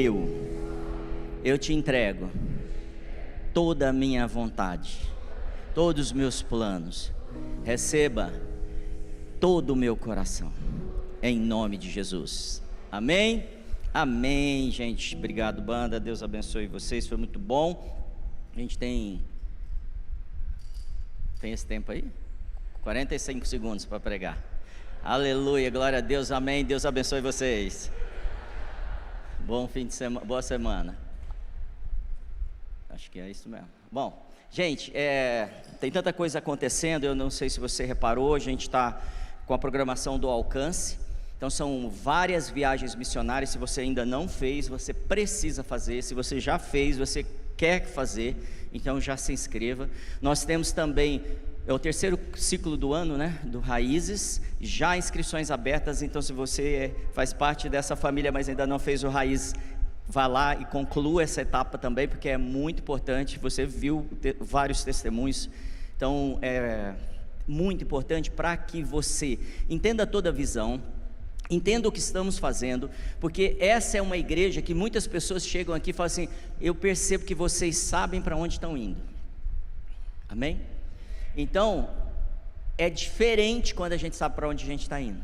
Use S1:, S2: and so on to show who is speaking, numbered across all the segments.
S1: eu te entrego toda a minha vontade, todos os meus planos. Receba todo o meu coração, em nome de Jesus. Amém? Amém, gente. Obrigado, banda. Deus abençoe vocês. Foi muito bom. A gente tem esse tempo aí? 45 segundos para pregar. Aleluia, glória a Deus, amém. Deus abençoe vocês. Bom fim de semana, boa semana. Acho que é isso mesmo. Bom, gente, tem tanta coisa acontecendo. Eu não sei se você reparou, a gente está com a programação do Alcance. Então são várias viagens missionárias. Se você ainda não fez, você precisa fazer. Se você já fez, você quer fazer, então já se inscreva. Nós temos também, é o terceiro ciclo do ano, né, do Raízes, já inscrições abertas. Então se você faz parte dessa família, mas ainda não fez o Raiz, vá lá e conclua essa etapa também, porque é muito importante. Você viu vários testemunhos, então é muito importante para que você entenda toda a visão, entenda o que estamos fazendo, porque essa é uma igreja que muitas pessoas chegam aqui e falam assim: eu percebo que vocês sabem para onde estão indo. Amém? Então, é diferente quando a gente sabe para onde a gente está indo.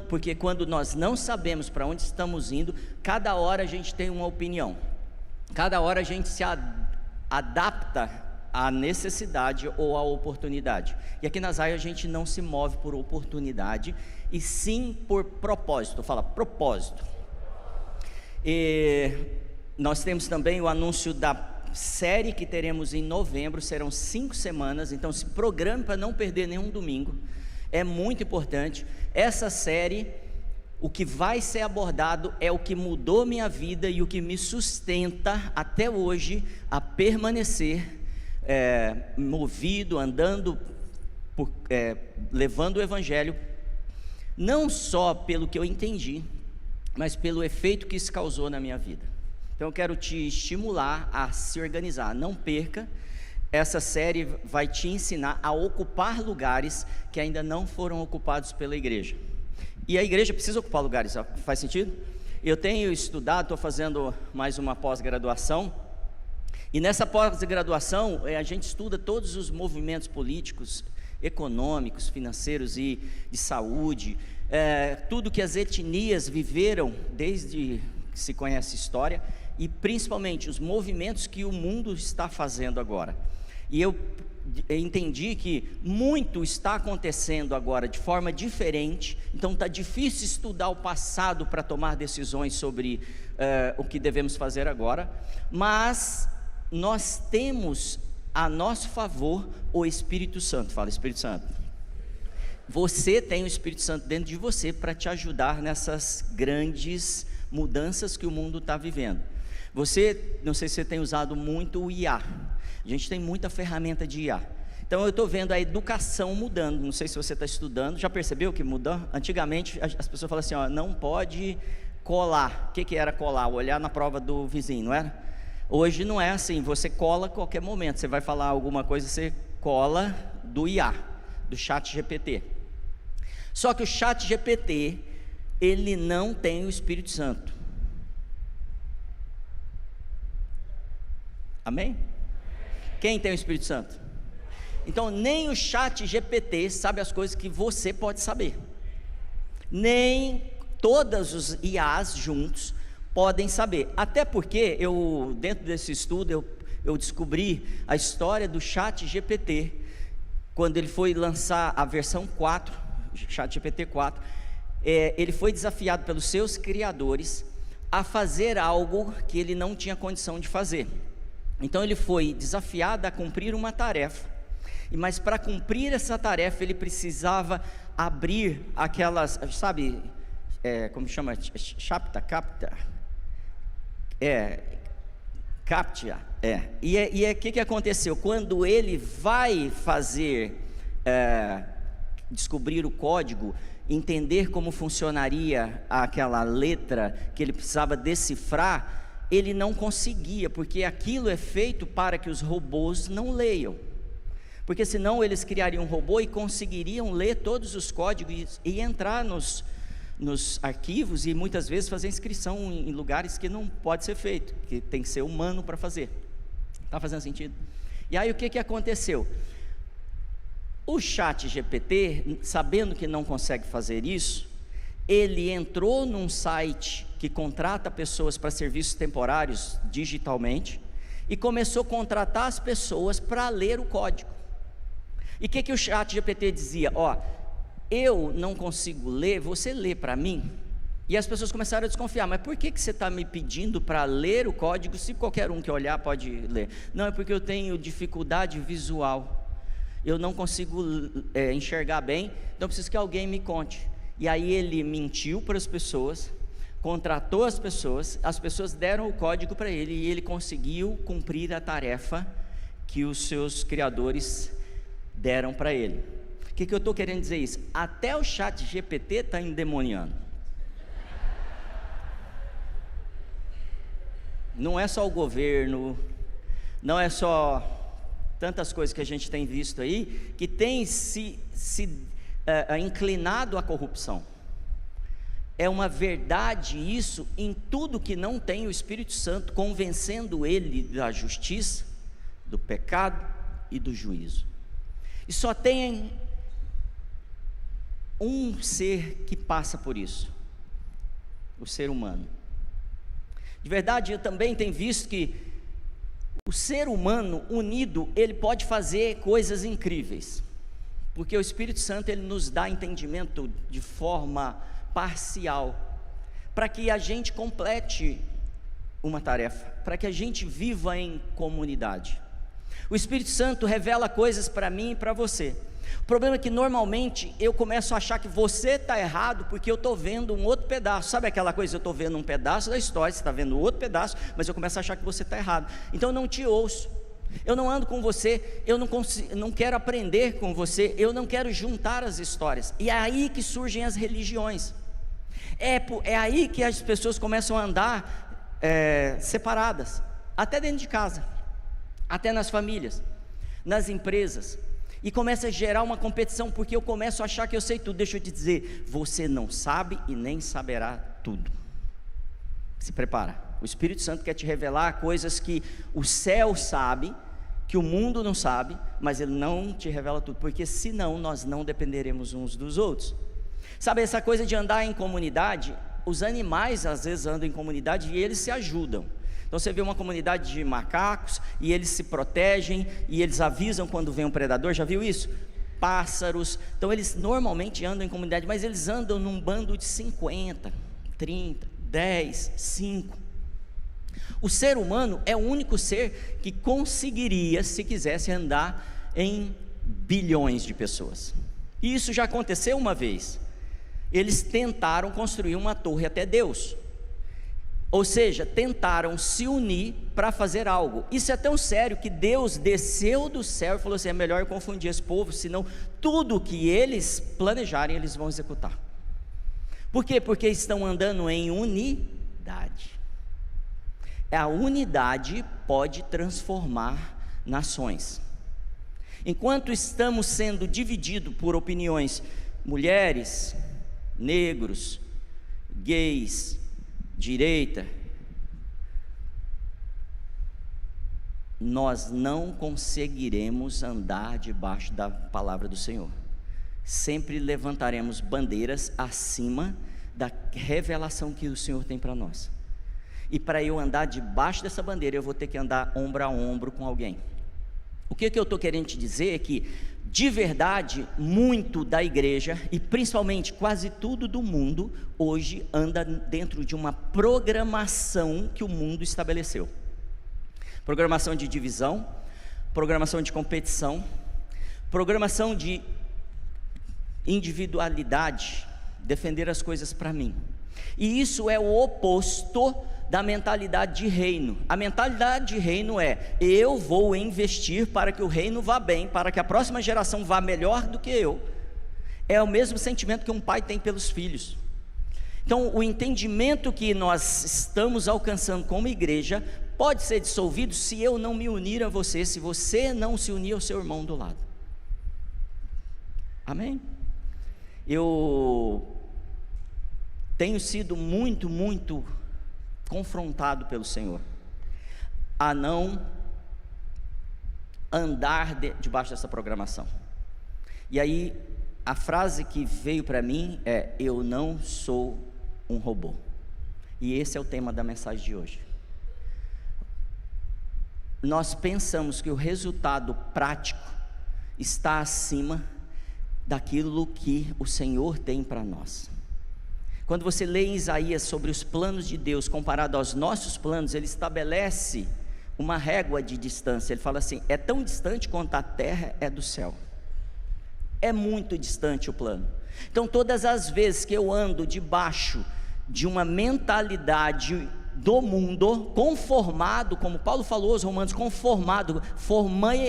S1: Porque quando nós não sabemos para onde estamos indo, cada hora a gente tem uma opinião, cada hora a gente se adapta à necessidade ou à oportunidade. E aqui na Zaya a gente não se move por oportunidade, e sim por propósito. Fala, propósito. E nós temos também o anúncio da série que teremos em novembro. Serão 5 semanas, então se programe para não perder nenhum domingo. É muito importante. Essa série, o que vai ser abordado é o que mudou minha vida e o que me sustenta até hoje a permanecer movido, andando, levando o Evangelho, não só pelo que eu entendi, mas pelo efeito que isso causou na minha vida. Então eu quero te estimular a se organizar. Não perca, essa série vai te ensinar a ocupar lugares que ainda não foram ocupados pela igreja. E a igreja precisa ocupar lugares, faz sentido? Eu tenho estudado, estou fazendo mais uma pós-graduação, e nessa pós-graduação a gente estuda todos os movimentos políticos, econômicos, financeiros e de saúde, tudo que as etnias viveram desde que se conhece história, e principalmente os movimentos que o mundo está fazendo agora. E eu entendi que muito está acontecendo agora de forma diferente. Então está difícil estudar o passado para tomar decisões sobre o que devemos fazer agora, mas nós temos a nosso favor o Espírito Santo. Fala, Espírito Santo. Você tem o Espírito Santo dentro de você para te ajudar nessas grandes mudanças que o mundo está vivendo. Você, não sei se você tem usado muito o IA. A gente tem muita ferramenta de IA. Então eu estou vendo a educação mudando. Não sei se você está estudando. Já percebeu que mudou? Antigamente as pessoas falavam assim, não pode colar. O que era colar? Olhar na prova do vizinho, não era? Hoje não é assim. Você cola a qualquer momento. Você vai falar alguma coisa, você cola do IA, do ChatGPT. Só que o ChatGPT, ele não tem o Espírito Santo. Amém? Quem tem o Espírito Santo? Então nem o ChatGPT sabe as coisas que você pode saber. Nem todos os IAs juntos podem saber. Até porque dentro desse estudo, eu descobri a história do ChatGPT. Quando ele foi lançar a versão 4, ChatGPT 4, ele foi desafiado pelos seus criadores a fazer algo que ele não tinha condição de fazer. Então ele foi desafiado a cumprir uma tarefa, mas para cumprir essa tarefa ele precisava abrir aquelas, sabe, como chama? CAPTCHA. E o que aconteceu? Quando ele vai fazer, descobrir o código, entender como funcionaria aquela letra que ele precisava decifrar, ele não conseguia, porque aquilo é feito para que os robôs não leiam, porque senão eles criariam um robô e conseguiriam ler todos os códigos e entrar nos arquivos e muitas vezes fazer inscrição em lugares que não pode ser feito, que tem que ser humano para fazer. Está fazendo sentido? E aí o que aconteceu? O ChatGPT, sabendo que não consegue fazer isso, ele entrou num site que contrata pessoas para serviços temporários digitalmente e começou a contratar as pessoas para ler o código. E o que o ChatGPT dizia? Eu não consigo ler, você lê para mim? E as pessoas começaram a desconfiar, mas por que você está me pedindo para ler o código, se qualquer um que olhar pode ler? Não, é porque eu tenho dificuldade visual, eu não consigo enxergar bem, então preciso que alguém me conte. E aí ele mentiu para as pessoas, contratou as pessoas deram o código para ele, e ele conseguiu cumprir a tarefa que os seus criadores deram para ele. O que eu estou querendo dizer isso? Até o ChatGPT está endemoniando. Não é só o governo, não é só tantas coisas que a gente tem visto aí, que tem se inclinado à corrupção. É uma verdade isso em tudo que não tem o Espírito Santo convencendo ele da justiça, do pecado e do juízo. E só tem um ser que passa por isso, o ser humano. De verdade, eu também tenho visto que o ser humano unido, ele pode fazer coisas incríveis, porque o Espírito Santo, ele nos dá entendimento de forma parcial, para que a gente complete uma tarefa, para que a gente viva em comunidade. O Espírito Santo revela coisas para mim e para você. O problema é que normalmente eu começo a achar que você está errado, porque eu estou vendo um outro pedaço. Sabe aquela coisa, eu estou vendo um pedaço da história, você está vendo outro pedaço, mas eu começo a achar que você está errado. Então eu não te ouço, eu não ando com você, eu não quero aprender com você, eu não quero juntar as histórias. E é aí que surgem as religiões. É aí que as pessoas começam a andar separadas, até dentro de casa, até nas famílias, nas empresas, e começa a gerar uma competição, porque eu começo a achar que eu sei tudo. Deixa eu te dizer, você não sabe e nem saberá tudo. Se prepara, o Espírito Santo quer te revelar coisas que o céu sabe, que o mundo não sabe, mas ele não te revela tudo, porque senão nós não dependeremos uns dos outros. Sabe, essa coisa de andar em comunidade, os animais às vezes andam em comunidade e eles se ajudam. Então você vê uma comunidade de macacos e eles se protegem e eles avisam quando vem um predador, já viu isso? Pássaros, então eles normalmente andam em comunidade, mas eles andam num bando de 50, 30, 10, 5. O ser humano é o único ser que conseguiria, se quisesse, andar em bilhões de pessoas. E isso já aconteceu uma vez. Eles tentaram construir uma torre até Deus, ou seja, tentaram se unir para fazer algo. Isso é tão sério que Deus desceu do céu e falou assim: é melhor eu confundir esse povo, senão tudo que eles planejarem eles vão executar. Por quê? Porque estão andando em unidade. A unidade pode transformar nações. Enquanto estamos sendo divididos por opiniões, mulheres, negros, gays, direita, nós não conseguiremos andar debaixo da palavra do Senhor. Sempre levantaremos bandeiras acima da revelação que o Senhor tem para nós. E para eu andar debaixo dessa bandeira, eu vou ter que andar ombro a ombro com alguém. O que eu estou querendo te dizer é que, de verdade, muito da igreja, e principalmente quase tudo do mundo, hoje anda dentro de uma programação que o mundo estabeleceu. Programação de divisão, programação de competição, programação de individualidade, defender as coisas para mim. E isso é o oposto da mentalidade de reino. A mentalidade de reino é: eu vou investir para que o reino vá bem, para que a próxima geração vá melhor do que eu. É o mesmo sentimento que um pai tem pelos filhos. Então, o entendimento que nós estamos alcançando como igreja pode ser dissolvido se eu não me unir a você, se você não se unir ao seu irmão do lado. Amém? Eu tenho sido muito confrontado pelo Senhor a não andar debaixo dessa programação. E aí a frase que veio para mim é: eu não sou um robô. E esse é o tema da mensagem de hoje. Nós pensamos que o resultado prático está acima daquilo que o Senhor tem para nós. Quando você lê em Isaías sobre os planos de Deus comparado aos nossos planos, ele estabelece uma régua de distância. Ele fala assim: é tão distante quanto a terra é do céu. É muito distante o plano. Então todas as vezes que eu ando debaixo de uma mentalidade do mundo, conformado, como Paulo falou aos Romanos, conformado,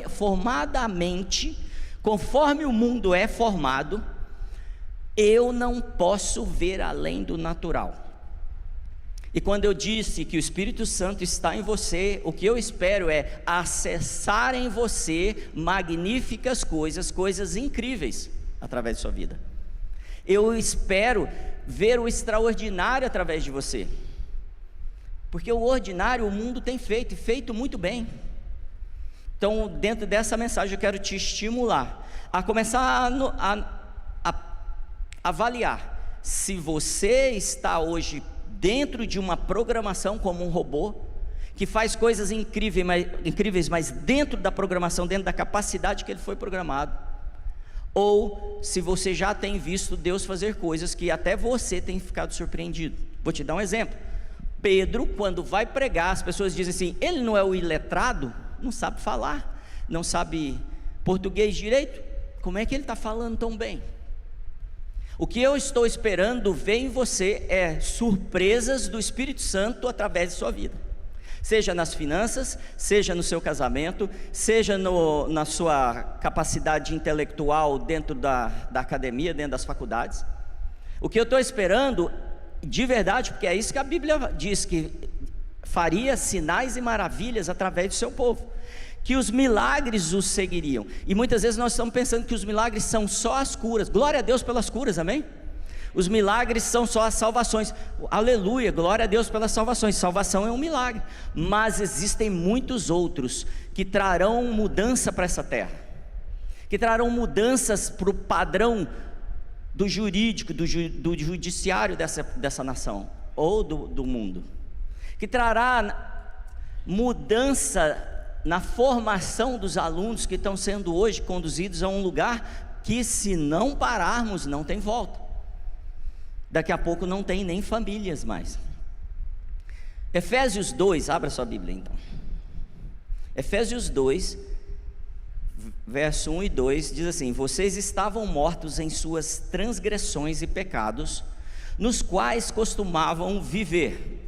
S1: formadamente, conforme o mundo é formado, eu não posso ver além do natural. E quando eu disse que o Espírito Santo está em você, o que eu espero é acessar em você magníficas coisas, coisas incríveis através de sua vida. Eu espero ver o extraordinário através de você, porque o ordinário o mundo tem feito, e feito muito bem. Então, dentro dessa mensagem, eu quero te estimular a começar a avaliar se você está hoje dentro de uma programação como um robô, que faz coisas incríveis, mas dentro da programação, dentro da capacidade que ele foi programado, ou se você já tem visto Deus fazer coisas que até você tem ficado surpreendido. Vou te dar um exemplo. Pedro, quando vai pregar, as pessoas dizem assim: ele não é o iletrado? Não sabe falar, não sabe português direito, como é que ele está falando tão bem? O que eu estou esperando ver em você é surpresas do Espírito Santo através de sua vida, seja nas finanças, seja no seu casamento, seja na sua capacidade intelectual dentro da academia, dentro das faculdades. O que eu estou esperando de verdade, porque é isso que a Bíblia diz, que faria sinais e maravilhas através do seu povo, que os milagres os seguiriam. E muitas vezes nós estamos pensando que os milagres são só as curas. Glória a Deus pelas curas, amém? Os milagres são só as salvações. Aleluia, glória a Deus pelas salvações. Salvação é um milagre, mas existem muitos outros que trarão mudança para essa terra, que trarão mudanças para o padrão do jurídico, do judiciário dessa nação, ou do mundo, que trará mudança na formação dos alunos que estão sendo hoje conduzidos a um lugar que, se não pararmos, não tem volta. Daqui a pouco não tem nem famílias mais. Efésios 2, abra sua Bíblia então. Efésios 2, verso 1 e 2 diz assim: vocês estavam mortos em suas transgressões e pecados, nos quais costumavam viver,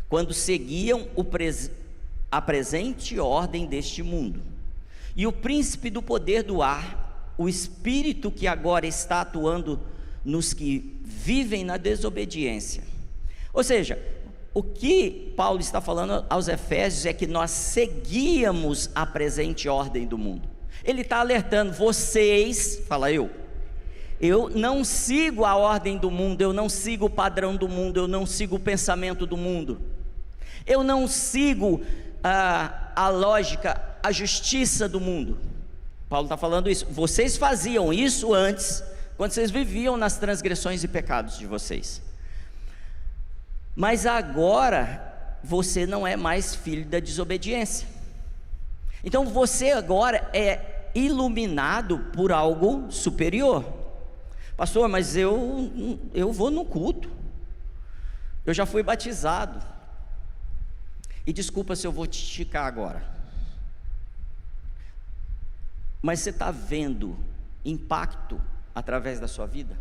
S1: quando seguiam a presente ordem deste mundo, e o príncipe do poder do ar, o espírito que agora está atuando nos que vivem na desobediência. Ou seja, o que Paulo está falando aos Efésios é que nós seguíamos a presente ordem do mundo. Ele está alertando vocês, fala eu não sigo a ordem do mundo, eu não sigo o padrão do mundo, eu não sigo o pensamento do mundo, eu não sigo a lógica, a justiça do mundo. Paulo está falando isso. Vocês faziam isso antes, quando vocês viviam nas transgressões e pecados de vocês, mas agora você não é mais filho da desobediência. Então você agora é iluminado por algo superior. Pastor, mas eu vou no culto, eu já fui batizado. E desculpa se eu vou te esticar agora, mas você está vendo impacto através da sua vida?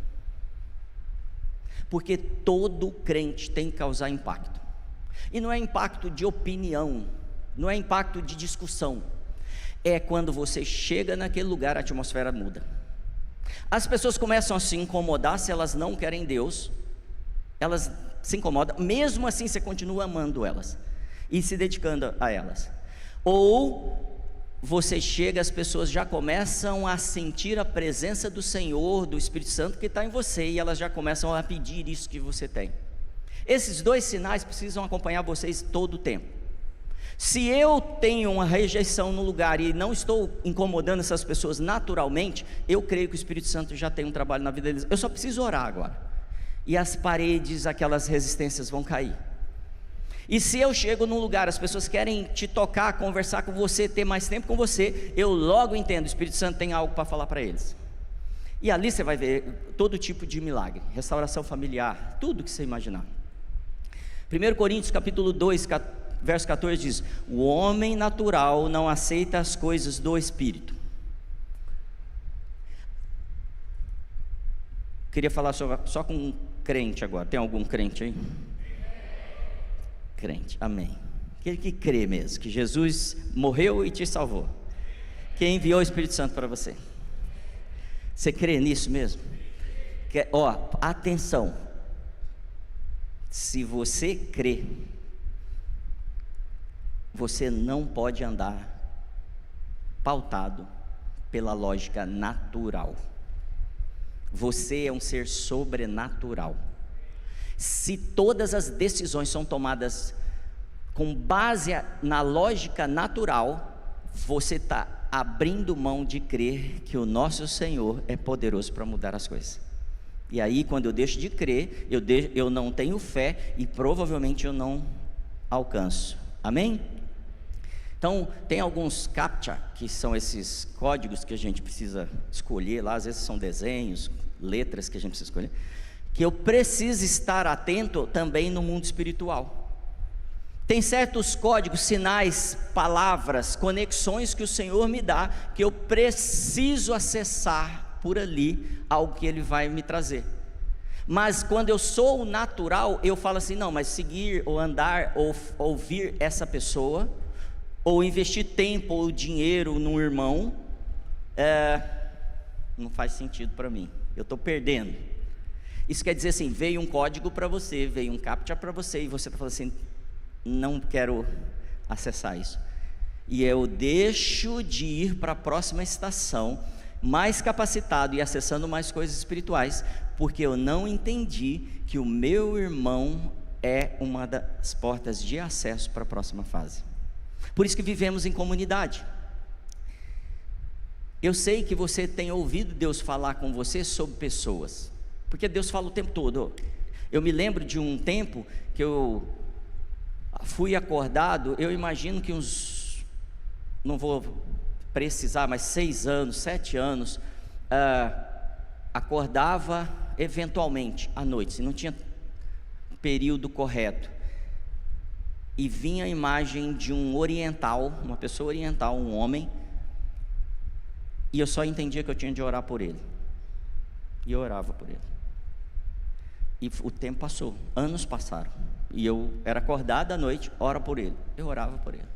S1: Porque todo crente tem que causar impacto, e não é impacto de opinião, não é impacto de discussão, é quando você chega naquele lugar, a atmosfera muda, as pessoas começam a se incomodar. Se elas não querem Deus, elas se incomodam, mesmo assim você continua amando elas e se dedicando a elas. Ou você chega, as pessoas já começam a sentir a presença do Senhor, do Espírito Santo que está em você, e elas já começam a pedir isso que você tem. Esses dois sinais precisam acompanhar vocês todo o tempo. Se eu tenho uma rejeição no lugar e não estou incomodando essas pessoas naturalmente, eu creio que o Espírito Santo já tem um trabalho na vida deles. Eu só preciso orar agora, e as paredes, aquelas resistências vão cair. E se eu chego num lugar, as pessoas querem te tocar, conversar com você, ter mais tempo com você, eu logo entendo, o Espírito Santo tem algo para falar para eles. E ali você vai ver todo tipo de milagre, restauração familiar, tudo que você imaginar. 1 Coríntios capítulo 2, verso 14 diz: o homem natural não aceita as coisas do Espírito. Queria falar só com um crente agora. Tem algum crente aí? Crente, amém. Aquele que crê mesmo, que Jesus morreu e te salvou, que enviou o Espírito Santo para você. Você crê nisso mesmo? Atenção, se você crê, você não pode andar pautado pela lógica natural. Você é um ser sobrenatural. Se todas as decisões são tomadas com base na lógica natural, você está abrindo mão de crer que o nosso Senhor é poderoso para mudar as coisas. E aí, quando eu deixo de crer, eu não tenho fé e provavelmente eu não alcanço. Amém? Então, tem alguns CAPTCHA, que são esses códigos que a gente precisa escolher lá, às vezes são desenhos, letras que a gente precisa escolher, que eu preciso estar atento também no mundo espiritual. Tem certos códigos, sinais, palavras, conexões que o Senhor me dá, que eu preciso acessar por ali, algo que Ele vai me trazer. Mas quando eu sou o natural, eu falo assim, não, mas seguir ou andar ou ouvir essa pessoa, ou investir tempo ou dinheiro num irmão, não faz sentido para mim, eu estou perdendo. Isso quer dizer assim, veio um código para você, veio um CAPTCHA para você, e você está falando assim, não quero acessar isso, e eu deixo de ir para a próxima estação, mais capacitado e acessando mais coisas espirituais, porque eu não entendi que o meu irmão é uma das portas de acesso para a próxima fase. Por isso que vivemos em comunidade. Eu sei que você tem ouvido Deus falar com você sobre pessoas, porque Deus fala o tempo todo. Eu me lembro de um tempo que eu fui acordado, eu imagino que uns, não vou precisar, mas 6 anos, 7 anos, acordava eventualmente à noite, se não tinha período correto, e vinha a imagem de um oriental, uma pessoa oriental, um homem, e eu só entendia que eu tinha de orar por ele, e eu orava por ele, e o tempo passou, anos passaram, e eu era acordado à noite, ora por ele, eu orava por ele,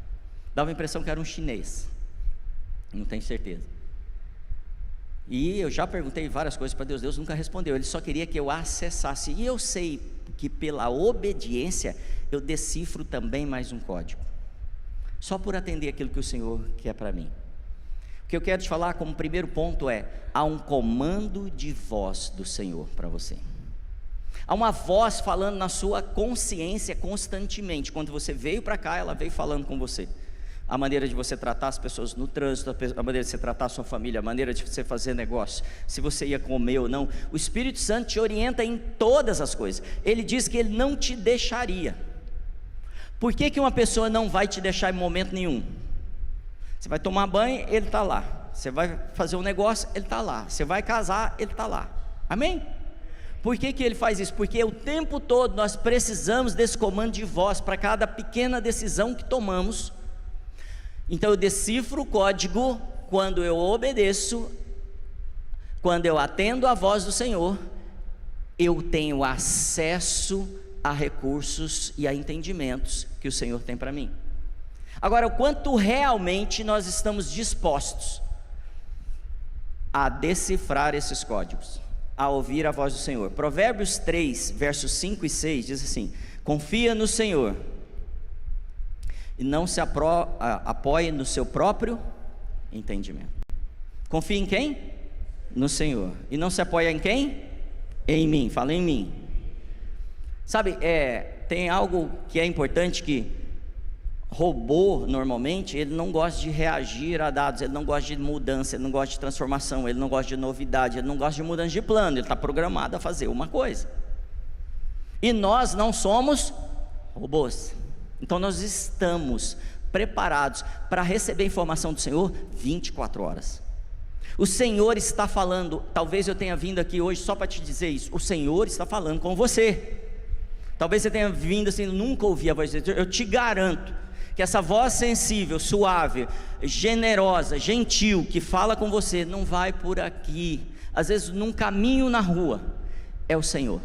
S1: dava a impressão que era um chinês, não tenho certeza, e eu já perguntei várias coisas para Deus, Deus nunca respondeu, Ele só queria que eu acessasse, e eu sei que pela obediência, eu decifro também mais um código, só por atender aquilo que o Senhor quer para mim. O que eu quero te falar como primeiro ponto há um comando de voz do Senhor para você, há uma voz falando na sua consciência constantemente, quando você veio para cá, ela veio falando com você, a maneira de você tratar as pessoas no trânsito, a maneira de você tratar a sua família, a maneira de você fazer negócio, se você ia comer ou não, o Espírito Santo te orienta em todas as coisas, Ele diz que Ele não te deixaria. Por que uma pessoa não vai te deixar em momento nenhum? Você vai tomar banho, Ele está lá, você vai fazer um negócio, Ele está lá, você vai casar, Ele está lá, amém? Por que Ele faz isso? Porque o tempo todo nós precisamos desse comando de voz, para cada pequena decisão que tomamos. Então eu decifro o código quando eu obedeço, quando eu atendo a voz do Senhor, eu tenho acesso a recursos e a entendimentos que o Senhor tem para mim. Agora, o quanto realmente nós estamos dispostos a decifrar esses códigos, a ouvir a voz do Senhor. Provérbios 3, versos 5 e 6 diz assim: confia no Senhor e não se apoie no seu próprio entendimento. Confia em quem? No Senhor. E não se apoia em quem? Em mim. Fala em mim. Sabe, tem algo que é importante, que robô, normalmente, ele não gosta de reagir a dados, ele não gosta de mudança, ele não gosta de transformação, ele não gosta de novidade, ele não gosta de mudança de plano, ele está programado a fazer uma coisa. E nós não somos robôs. Então nós estamos preparados para receber informação do Senhor 24 horas. O Senhor está falando. Talvez eu tenha vindo aqui hoje só para te dizer isso. O Senhor está falando com você. Talvez você tenha vindo assim, nunca ouvi a voz de Deus. Eu te garanto que essa voz sensível, suave, generosa, gentil, que fala com você, não vai por aqui. Às vezes num caminho na rua, é o Senhor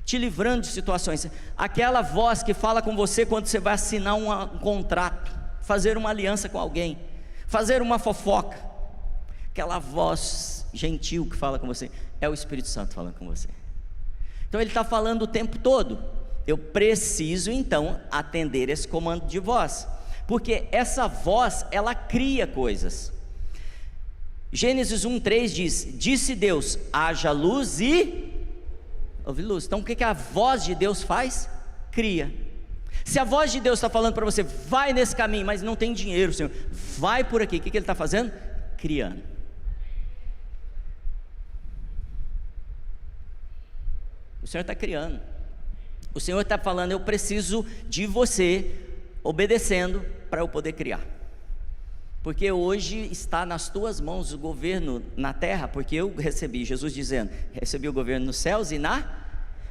S1: te livrando de situações. Aquela voz que fala com você quando você vai assinar um contrato, fazer uma aliança com alguém, fazer uma fofoca. Aquela voz gentil que fala com você, é o Espírito Santo falando com você. Então ele está falando o tempo todo. Eu preciso então atender esse comando de voz, porque essa voz, ela cria coisas. Gênesis 1:3 diz: disse Deus, haja luz e houve luz. Então o que a voz de Deus faz? Cria. Se a voz de Deus está falando para você, vai nesse caminho, mas não tem dinheiro, Senhor, vai por aqui, o que ele está fazendo? Criando. O Senhor está criando. O Senhor está falando, eu preciso de você obedecendo para eu poder criar. Porque hoje está nas tuas mãos o governo na terra, porque eu recebi, Jesus dizendo, recebi o governo nos céus e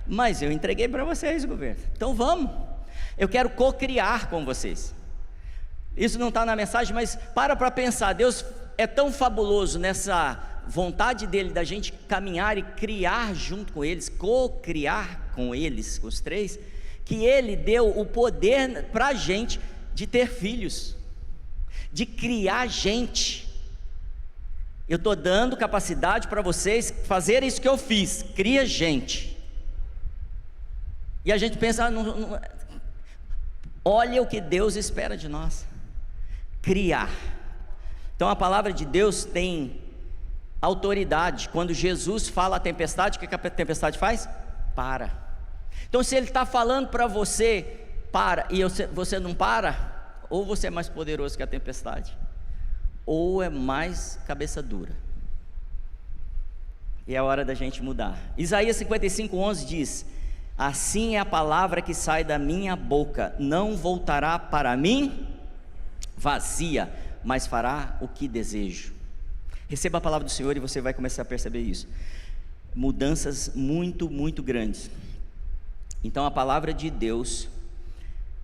S1: mas eu entreguei para vocês o governo. Então vamos, eu quero co-criar com vocês. Isso não está na mensagem, mas para pensar. Deus é tão fabuloso nessa vontade dele, da gente caminhar e criar junto com eles, co-criar com eles, com os três, que ele deu o poder para a gente de ter filhos, de criar gente. Eu estou dando capacidade para vocês fazer isso que eu fiz, cria gente. E a gente pensa, olha o que Deus espera de nós, criar. Então a palavra de Deus tem autoridade. Quando Jesus fala a tempestade, o que a tempestade faz? Para. Então se ele está falando para você, para, e você não para, ou você é mais poderoso que a tempestade, ou é mais cabeça dura. E é a hora da gente mudar. Isaías 55:11 diz: assim é a palavra que sai da minha boca, não voltará para mim vazia, mas fará o que desejo. Receba a palavra do Senhor e você vai começar a perceber isso. Mudanças muito, muito grandes. Então a palavra de Deus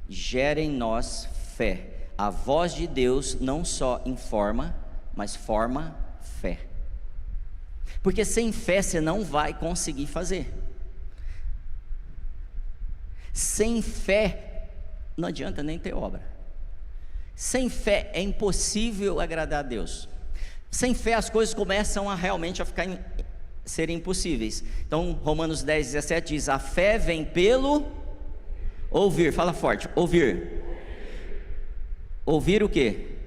S1: gera em nós fé. A voz de Deus não só informa, mas forma fé. Porque sem fé você não vai conseguir fazer. Sem fé não adianta nem ter obra. Sem fé é impossível agradar a Deus. Sem fé as coisas começam a realmente serem impossíveis. Então Romanos 10:17 diz: a fé vem pelo ouvir. Fala forte, ouvir. Ouvir o quê?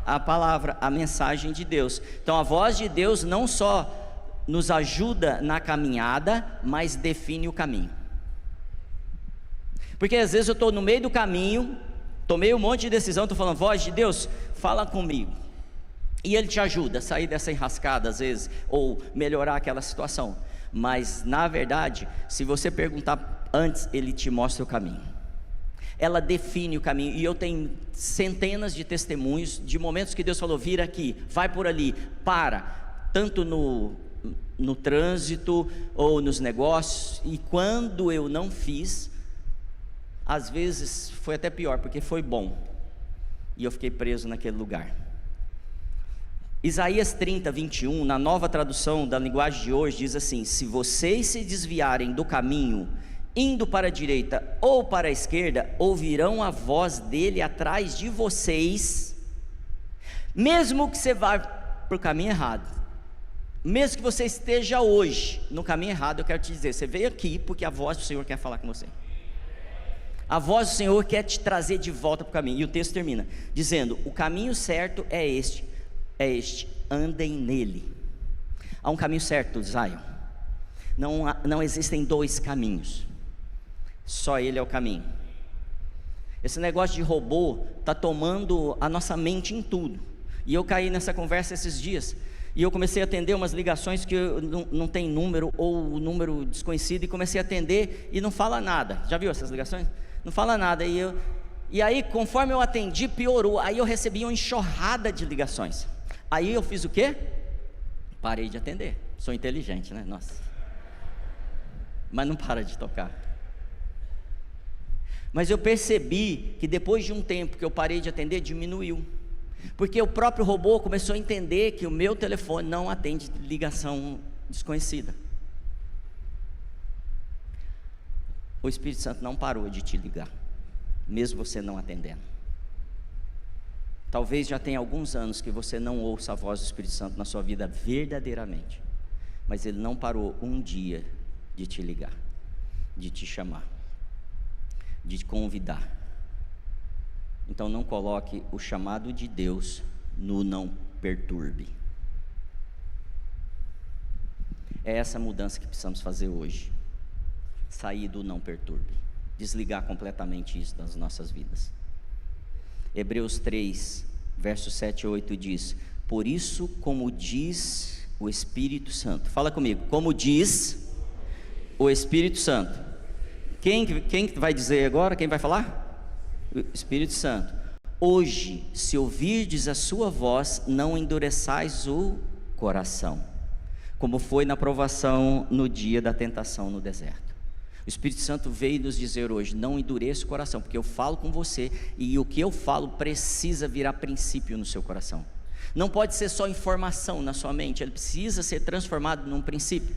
S1: A palavra, a mensagem de Deus. Então a voz de Deus não só nos ajuda na caminhada, mas define o caminho. Porque às vezes eu estou no meio do caminho, tomei um monte de decisão, estou falando, voz de Deus, fala comigo. E ele te ajuda a sair dessa enrascada às vezes, ou melhorar aquela situação. Mas na verdade, se você perguntar antes, ele te mostra o caminho. Ela define o caminho. E eu tenho centenas de testemunhos de momentos que Deus falou, vira aqui, vai por ali, para. Tanto no trânsito ou nos negócios. E quando eu não fiz, às vezes foi até pior, porque foi bom, e eu fiquei preso naquele lugar. Isaías 30:21, na nova tradução da linguagem de hoje, diz assim: se vocês se desviarem do caminho, indo para a direita ou para a esquerda, ouvirão a voz dele atrás de vocês, mesmo que você vá para o caminho errado, mesmo que você esteja hoje no caminho errado, eu quero te dizer, você veio aqui porque a voz do Senhor quer falar com você. A voz do Senhor quer te trazer de volta para o caminho. E o texto termina dizendo, o caminho certo é este, é este: andem nele. Há um caminho certo, Zion. Não existem dois caminhos, só ele é o caminho. Esse negócio de robô está tomando a nossa mente em tudo. E eu caí nessa conversa esses dias, e eu comecei a atender umas ligações que não tem número, ou número desconhecido, e comecei a atender e não fala nada. Já viu essas ligações? Não fala nada. E aí, conforme eu atendi, piorou. Aí eu recebi uma enxurrada de ligações. Aí eu fiz o quê? Parei de atender. Sou inteligente, né? Nossa. Mas não para de tocar. Mas eu percebi que depois de um tempo que eu parei de atender, diminuiu. Porque o próprio robô começou a entender que o meu telefone não atende ligação desconhecida. O Espírito Santo não parou de te ligar, mesmo você não atendendo. Talvez já tenha alguns anos que você não ouça a voz do Espírito Santo na sua vida verdadeiramente, mas ele não parou um dia de te ligar, de te chamar, de te convidar. Então não coloque o chamado de Deus no não perturbe. É essa mudança que precisamos fazer hoje. Sair do não perturbe, desligar completamente isso das nossas vidas. Hebreus 3, versos 7 e 8 diz: por isso, como diz o Espírito Santo, fala comigo, como diz o Espírito Santo. Quem vai dizer agora? Quem vai falar? O Espírito Santo. Hoje, se ouvirdes a sua voz, não endureçais o coração, como foi na provação no dia da tentação no deserto. O Espírito Santo veio nos dizer hoje: não endureça o coração, porque eu falo com você, e o que eu falo precisa virar princípio no seu coração. Não pode ser só informação na sua mente, ele precisa ser transformado num princípio,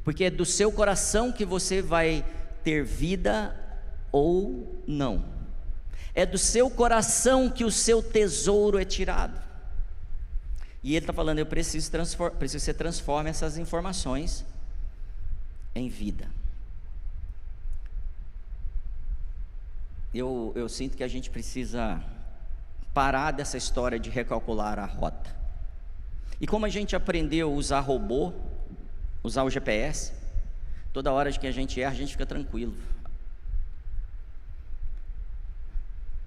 S1: porque é do seu coração que você vai ter vida ou não. É do seu coração que o seu tesouro é tirado. E ele está falando: eu preciso que você transforme essas informações em vida. Eu sinto que a gente precisa parar dessa história de recalcular a rota. E como a gente aprendeu a usar robô, usar o GPS, toda hora que a gente erra, a gente fica tranquilo.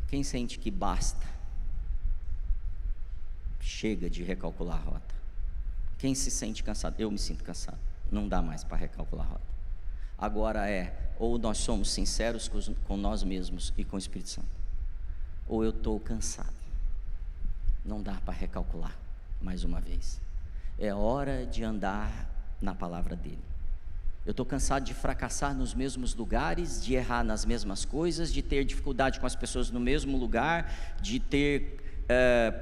S1: Quem sente que basta, chega de recalcular a rota. Quem se sente cansado? Eu me sinto cansado, não dá mais para recalcular a rota. Agora ou nós somos sinceros com nós mesmos e com o Espírito Santo, ou eu estou cansado, não dá para recalcular mais uma vez. É hora de andar na palavra dele. Eu estou cansado de fracassar nos mesmos lugares, de errar nas mesmas coisas, de ter dificuldade com as pessoas no mesmo lugar, de ter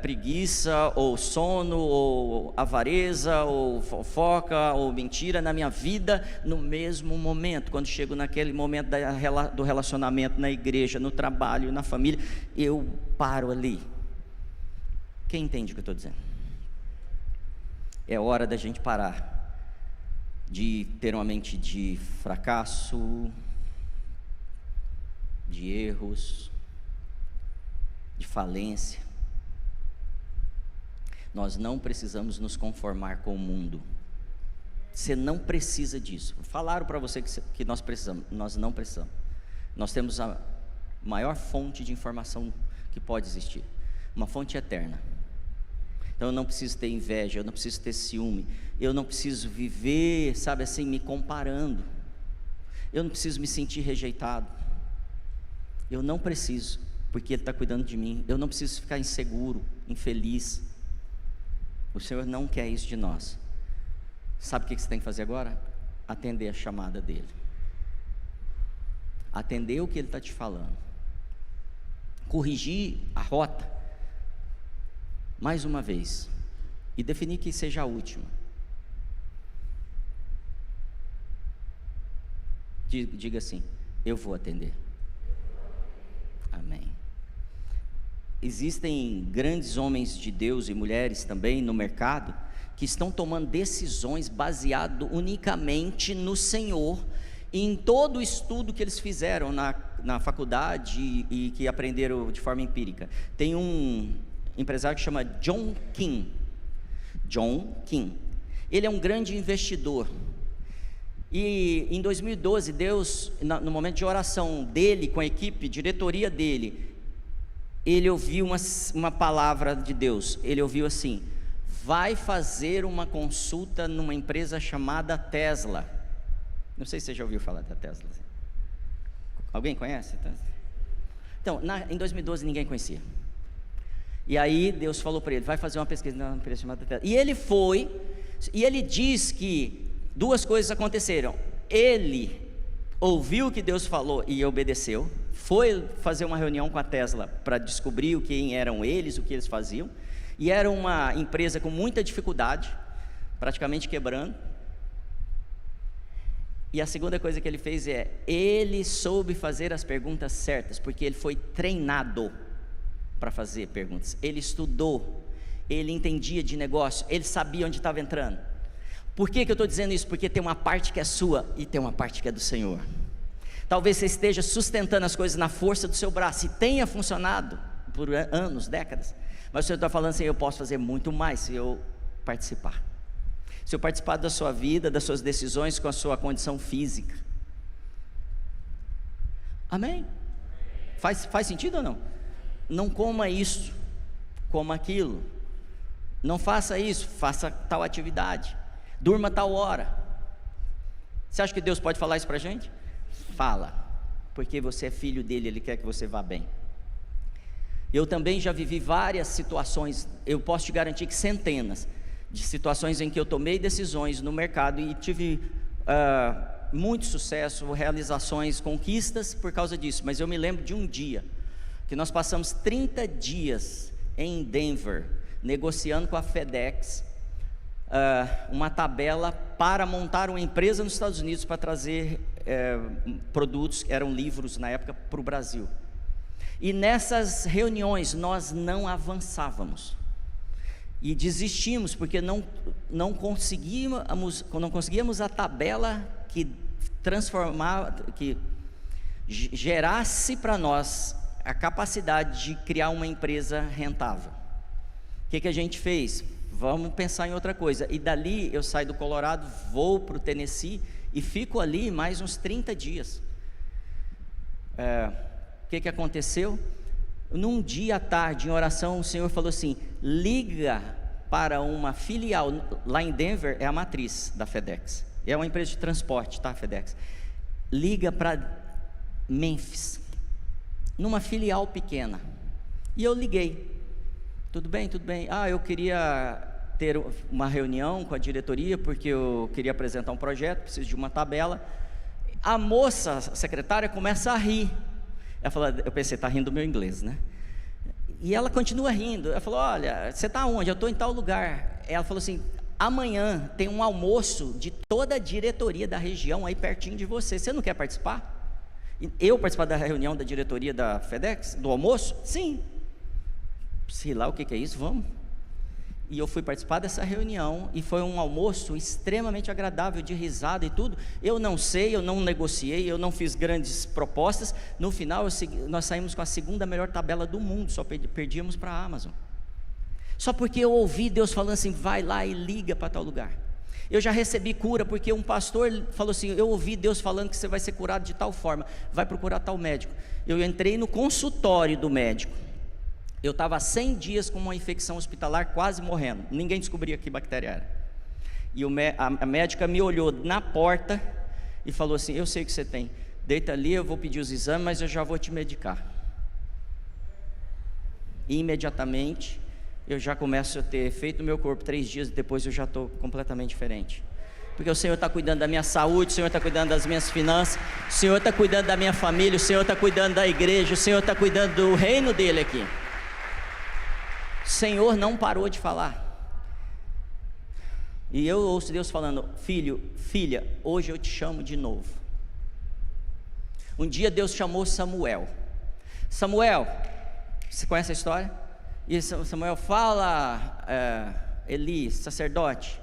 S1: preguiça, ou sono, ou avareza, ou fofoca, ou mentira na minha vida, no mesmo momento. Quando chego naquele momento do relacionamento, na igreja, no trabalho, na família, eu paro ali. Quem entende o que eu estou dizendo? É hora da gente parar de ter uma mente de fracasso, de erros, de falência. Nós não precisamos nos conformar com o mundo. Você não precisa disso. Falaram para você que nós precisamos. Nós não precisamos. Nós temos a maior fonte de informação que pode existir, uma fonte eterna. Então eu não preciso ter inveja, eu não preciso ter ciúme, eu não preciso viver, sabe assim, me comparando. Eu não preciso me sentir rejeitado. Eu não preciso, porque Ele está cuidando de mim. Eu não preciso ficar inseguro, infeliz. O Senhor não quer isso de nós. Sabe o que você tem que fazer agora? Atender a chamada dEle. Atender o que Ele está te falando. Corrigir a rota mais uma vez, e definir que seja a última. Diga assim: eu vou atender. Amém. Existem grandes homens de Deus e mulheres também no mercado, que estão tomando decisões baseado unicamente no Senhor, e em todo o estudo que eles fizeram na faculdade e que aprenderam de forma empírica. Tem um empresário que chama John King. John Kim. Ele é um grande investidor. E em 2012, Deus, no momento de oração dele, com a equipe, diretoria dele, ele ouviu uma palavra de Deus. Ele ouviu assim: vai fazer uma consulta numa empresa chamada Tesla. Não sei se você já ouviu falar da Tesla. Alguém conhece? Então, em 2012 ninguém conhecia. E aí Deus falou para ele: vai fazer uma pesquisa numa empresa chamada Tesla. E ele foi, e ele diz que duas coisas aconteceram. Ele ouviu o que Deus falou e obedeceu. Foi fazer uma reunião com a Tesla para descobrir quem eram eles, o que eles faziam. E era uma empresa com muita dificuldade, praticamente quebrando. E a segunda coisa que ele fez ele soube fazer as perguntas certas, porque ele foi treinado para fazer perguntas. Ele estudou, ele entendia de negócio, ele sabia onde estava entrando. Por que eu estou dizendo isso? Porque tem uma parte que é sua e tem uma parte que é do Senhor. Talvez você esteja sustentando as coisas na força do seu braço, e tenha funcionado por anos, décadas, mas o Senhor está falando assim: eu posso fazer muito mais se eu participar. Se eu participar da sua vida, das suas decisões com a sua condição física. Amém? Faz sentido ou não? Não coma isso, coma aquilo. Não faça isso, faça tal atividade. Durma tal hora. Você acha que Deus pode falar isso para a gente? Fala, porque você é filho dele, ele quer que você vá bem. Eu também já vivi várias situações, eu posso te garantir que centenas de situações em que eu tomei decisões no mercado e tive muito sucesso, realizações, conquistas por causa disso. Mas eu me lembro de um dia que nós passamos 30 dias em Denver, negociando com a FedEx uma tabela para montar uma empresa nos Estados Unidos para trazer produtos, eram livros na época, para o Brasil. E nessas reuniões nós não avançávamos e desistimos, porque não conseguíamos a tabela que transformava, que gerasse para nós a capacidade de criar uma empresa rentável. O que a gente fez? Vamos pensar em outra coisa. E dali eu saio do Colorado, vou para o Tennessee e fico ali mais uns 30 dias. O que aconteceu? Num dia à tarde, em oração, o Senhor falou assim: liga para uma filial, lá em Denver é a matriz da FedEx, é uma empresa de transporte, tá, FedEx? Liga para Memphis, numa filial pequena. E eu liguei: tudo bem, tudo bem. Eu queria ter uma reunião com a diretoria, porque eu queria apresentar um projeto, preciso de uma tabela. A moça, a secretária, começa a rir. Ela falou, eu pensei, está rindo do meu inglês, né? E ela continua rindo. Ela falou: olha, você está onde? Eu estou em tal lugar. Ela falou assim: amanhã tem um almoço de toda a diretoria da região aí pertinho de você. Você não quer participar? Eu participar da reunião da diretoria da FedEx, do almoço? Sim. Sei lá o que é isso, vamos. E eu fui participar dessa reunião, e foi um almoço extremamente agradável, de risada e tudo. Eu não sei, eu não negociei, eu não fiz grandes propostas. No final nós saímos com a segunda melhor tabela do mundo, só perdíamos para a Amazon. Só porque eu ouvi Deus falando assim: vai lá e liga para tal lugar. Eu já recebi cura, porque um pastor falou assim: eu ouvi Deus falando que você vai ser curado de tal forma, vai procurar tal médico. Eu entrei no consultório do médico. Eu estava há 100 dias com uma infecção hospitalar, quase morrendo. Ninguém descobria que bactéria era. E a médica me olhou na porta e falou assim: eu sei o que você tem, deita ali, eu vou pedir os exames, mas eu já vou te medicar. E imediatamente eu já começo a ter efeito no meu corpo. 3 dias depois eu já estou completamente diferente, porque o Senhor está cuidando da minha saúde, o Senhor está cuidando das minhas finanças, o Senhor está cuidando da minha família, o Senhor está cuidando da igreja, o Senhor está cuidando do reino dele aqui. O Senhor não parou de falar. E eu ouço Deus falando: filho, filha, hoje eu te chamo de novo. Um dia Deus chamou Samuel. Samuel, você conhece a história? E Samuel fala, Eli, sacerdote.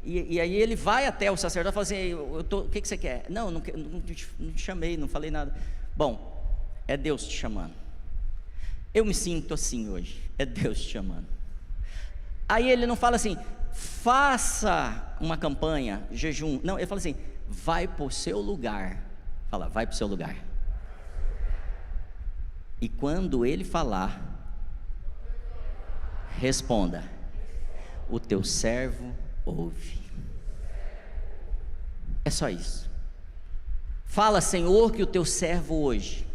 S1: E aí ele vai até o sacerdote e fala assim: o que você quer? Não te chamei, não falei nada. Bom, é Deus te chamando. Eu me sinto assim hoje, é Deus te chamando. Aí ele não fala assim: faça uma campanha, jejum. Não, ele fala assim: vai para o seu lugar. Fala, vai para o seu lugar. E quando ele falar, responda: o teu servo ouve. É só isso. Fala, Senhor, que o teu servo hoje.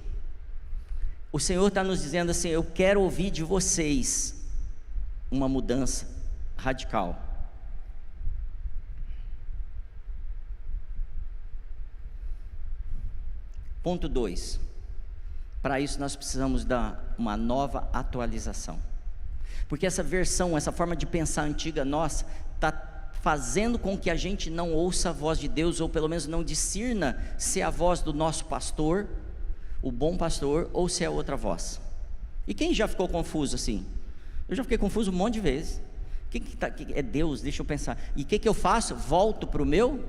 S1: O Senhor está nos dizendo assim: eu quero ouvir de vocês uma mudança radical. Ponto 2. Para isso nós precisamos dar uma nova atualização. Porque essa versão, essa forma de pensar antiga nossa, está fazendo com que a gente não ouça a voz de Deus, ou pelo menos não discirna se é a voz do nosso pastor, o bom pastor, ou se é outra voz. E quem já ficou confuso assim? Eu já fiquei confuso um monte de vezes. É Deus? Deixa eu pensar. E o que eu faço? Volto para o meu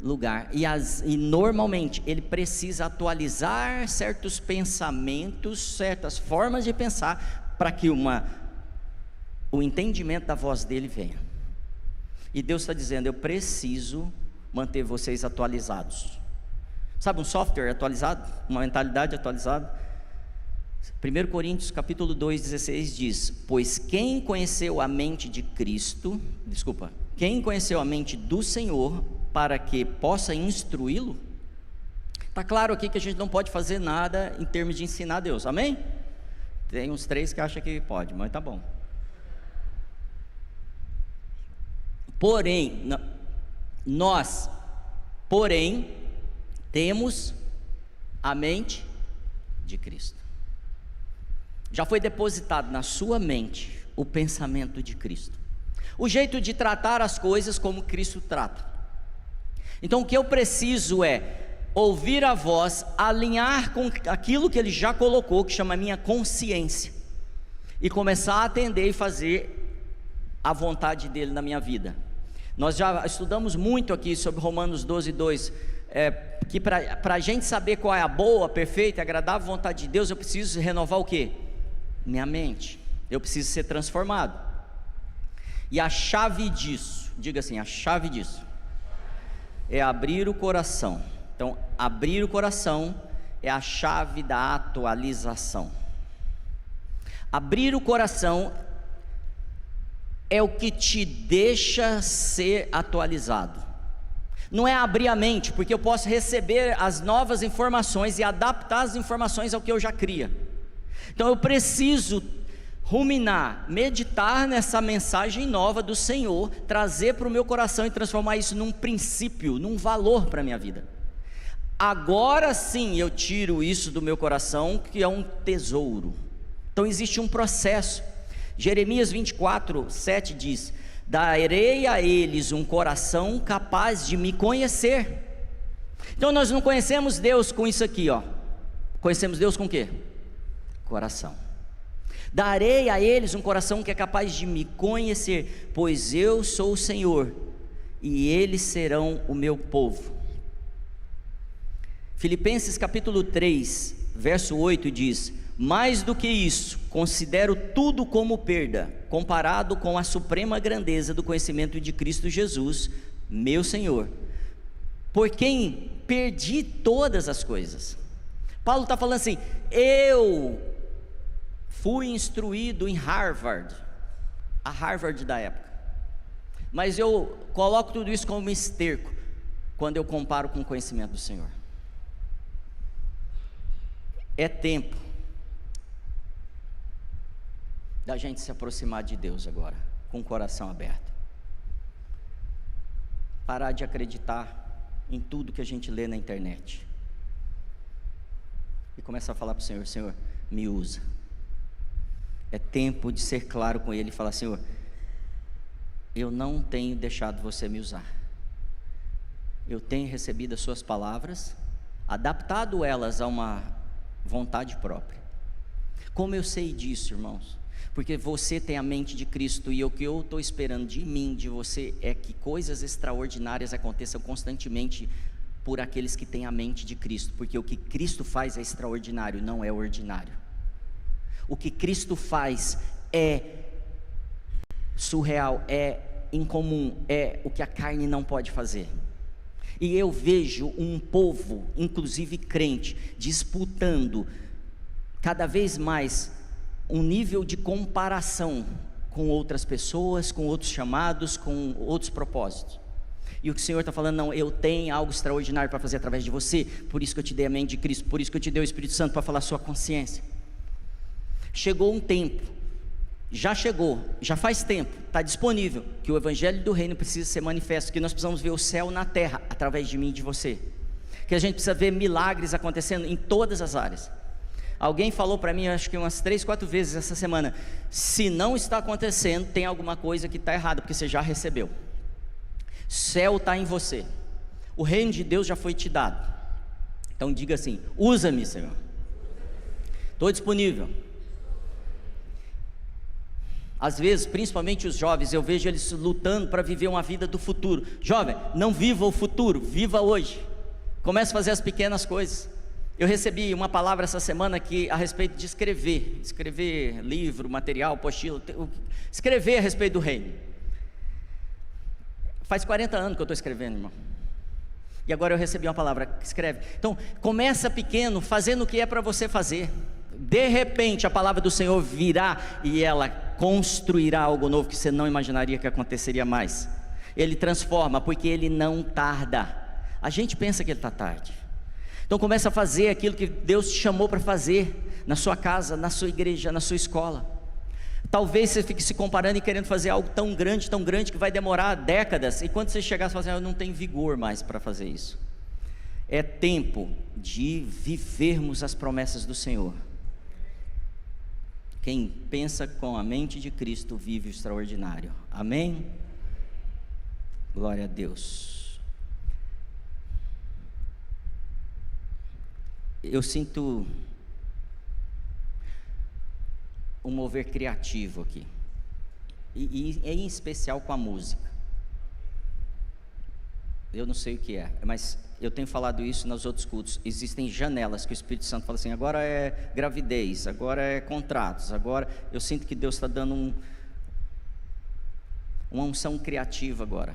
S1: lugar. E normalmente ele precisa atualizar certos pensamentos, certas formas de pensar, para que o entendimento da voz dele venha. E Deus está dizendo: eu preciso manter vocês atualizados. Sabe, um software atualizado, uma mentalidade atualizada? 1 Coríntios capítulo 2, 16 diz: pois quem conheceu a mente de Cristo, quem conheceu a mente do Senhor, para que possa instruí-lo? Está claro aqui que a gente não pode fazer nada em termos de ensinar a Deus, amém? Tem uns 3 que acham que pode, mas tá bom. Porém, nós temos a mente de Cristo. Já foi depositado na sua mente o pensamento de Cristo, o jeito de tratar as coisas como Cristo trata. Então o que eu preciso é ouvir a voz, alinhar com aquilo que Ele já colocou, que chama minha consciência, e começar a atender e fazer a vontade dEle na minha vida. Nós já estudamos muito aqui sobre Romanos 12, 2, que para a gente saber qual é a boa, perfeita e agradável vontade de Deus, eu preciso renovar o quê? Minha mente. Eu preciso ser transformado. E a chave disso, diga assim, a chave disso é abrir o coração. Então, abrir o coração é a chave da atualização. Abrir o coração é o que te deixa ser atualizado. Não é abrir a mente, porque eu posso receber as novas informações e adaptar as informações ao que eu já cria. Então eu preciso ruminar, meditar nessa mensagem nova do Senhor, trazer para o meu coração e transformar isso num princípio, num valor para a minha vida. Agora sim eu tiro isso do meu coração, que é um tesouro. Então existe um processo. Jeremias 24, 7 diz: darei a eles um coração capaz de me conhecer. Então nós não conhecemos Deus com isso aqui, ó. Conhecemos Deus com o quê? Coração. Darei a eles um coração que é capaz de me conhecer, pois eu sou o Senhor, e eles serão o meu povo. Filipenses capítulo 3, verso 8 diz: mais do que isso, considero tudo como perda, comparado com a suprema grandeza do conhecimento de Cristo Jesus, meu Senhor, por quem perdi todas as coisas. Paulo está falando assim: eu fui instruído em Harvard, a Harvard da época, mas eu coloco tudo isso como esterco, quando eu comparo com o conhecimento do Senhor. É tempo da gente se aproximar de Deus agora, com o coração aberto. Parar de acreditar em tudo que a gente lê na internet. E começar a falar para o Senhor: Senhor, me usa. É tempo de ser claro com Ele e falar: Senhor, eu não tenho deixado você me usar. Eu tenho recebido as suas palavras, adaptado elas a uma vontade própria. Como eu sei disso, irmãos? Porque você tem a mente de Cristo, e o que eu estou esperando de mim, de você, é que coisas extraordinárias aconteçam constantemente por aqueles que têm a mente de Cristo, porque o que Cristo faz é extraordinário, não é ordinário. O que Cristo faz é surreal, é em comum é o que a carne não pode fazer. E eu vejo um povo, inclusive crente, disputando cada vez mais um nível de comparação com outras pessoas, com outros chamados, com outros propósitos. E o que o Senhor está falando, não, eu tenho algo extraordinário para fazer através de você, por isso que eu te dei a mente de Cristo, por isso que eu te dei o Espírito Santo para falar a sua consciência. Chegou um tempo, já chegou, já faz tempo, está disponível, que o Evangelho do Reino precisa ser manifesto, que nós precisamos ver o céu na terra, através de mim e de você, que a gente precisa ver milagres acontecendo em todas as áreas. Alguém falou para mim, acho que umas 3, 4 vezes essa semana, se não está acontecendo, tem alguma coisa que está errada, porque você já recebeu. Céu está em você, o reino de Deus já foi te dado. Então diga assim: usa-me, Senhor, estou disponível. Às vezes, principalmente os jovens, eu vejo eles lutando para viver uma vida do futuro. Jovem, não viva o futuro, viva hoje. Comece a fazer as pequenas coisas. Eu recebi uma palavra essa semana a respeito de escrever livro, material, apostila, escrever a respeito do reino. Faz 40 anos que eu estou escrevendo, irmão, e agora eu recebi uma palavra: escreve. Então, começa pequeno, fazendo o que é para você fazer. De repente a palavra do Senhor virá e ela construirá algo novo que você não imaginaria que aconteceria mais. Ele transforma, porque Ele não tarda. A gente pensa que Ele está tarde. Então começa a fazer aquilo que Deus te chamou para fazer, na sua casa, na sua igreja, na sua escola. Talvez você fique se comparando e querendo fazer algo tão grande que vai demorar décadas, e quando você chegar, você fala assim: eu não tenho vigor mais para fazer isso. É tempo de vivermos as promessas do Senhor. Quem pensa com a mente de Cristo vive o extraordinário. Amém? Glória a Deus. Eu sinto um mover criativo aqui, e em especial com a música. Eu não sei o que é, mas eu tenho falado isso nos outros cultos. Existem janelas que o Espírito Santo fala assim: agora é gravidez, agora é contratos, agora eu sinto que Deus está dando uma unção criativa agora.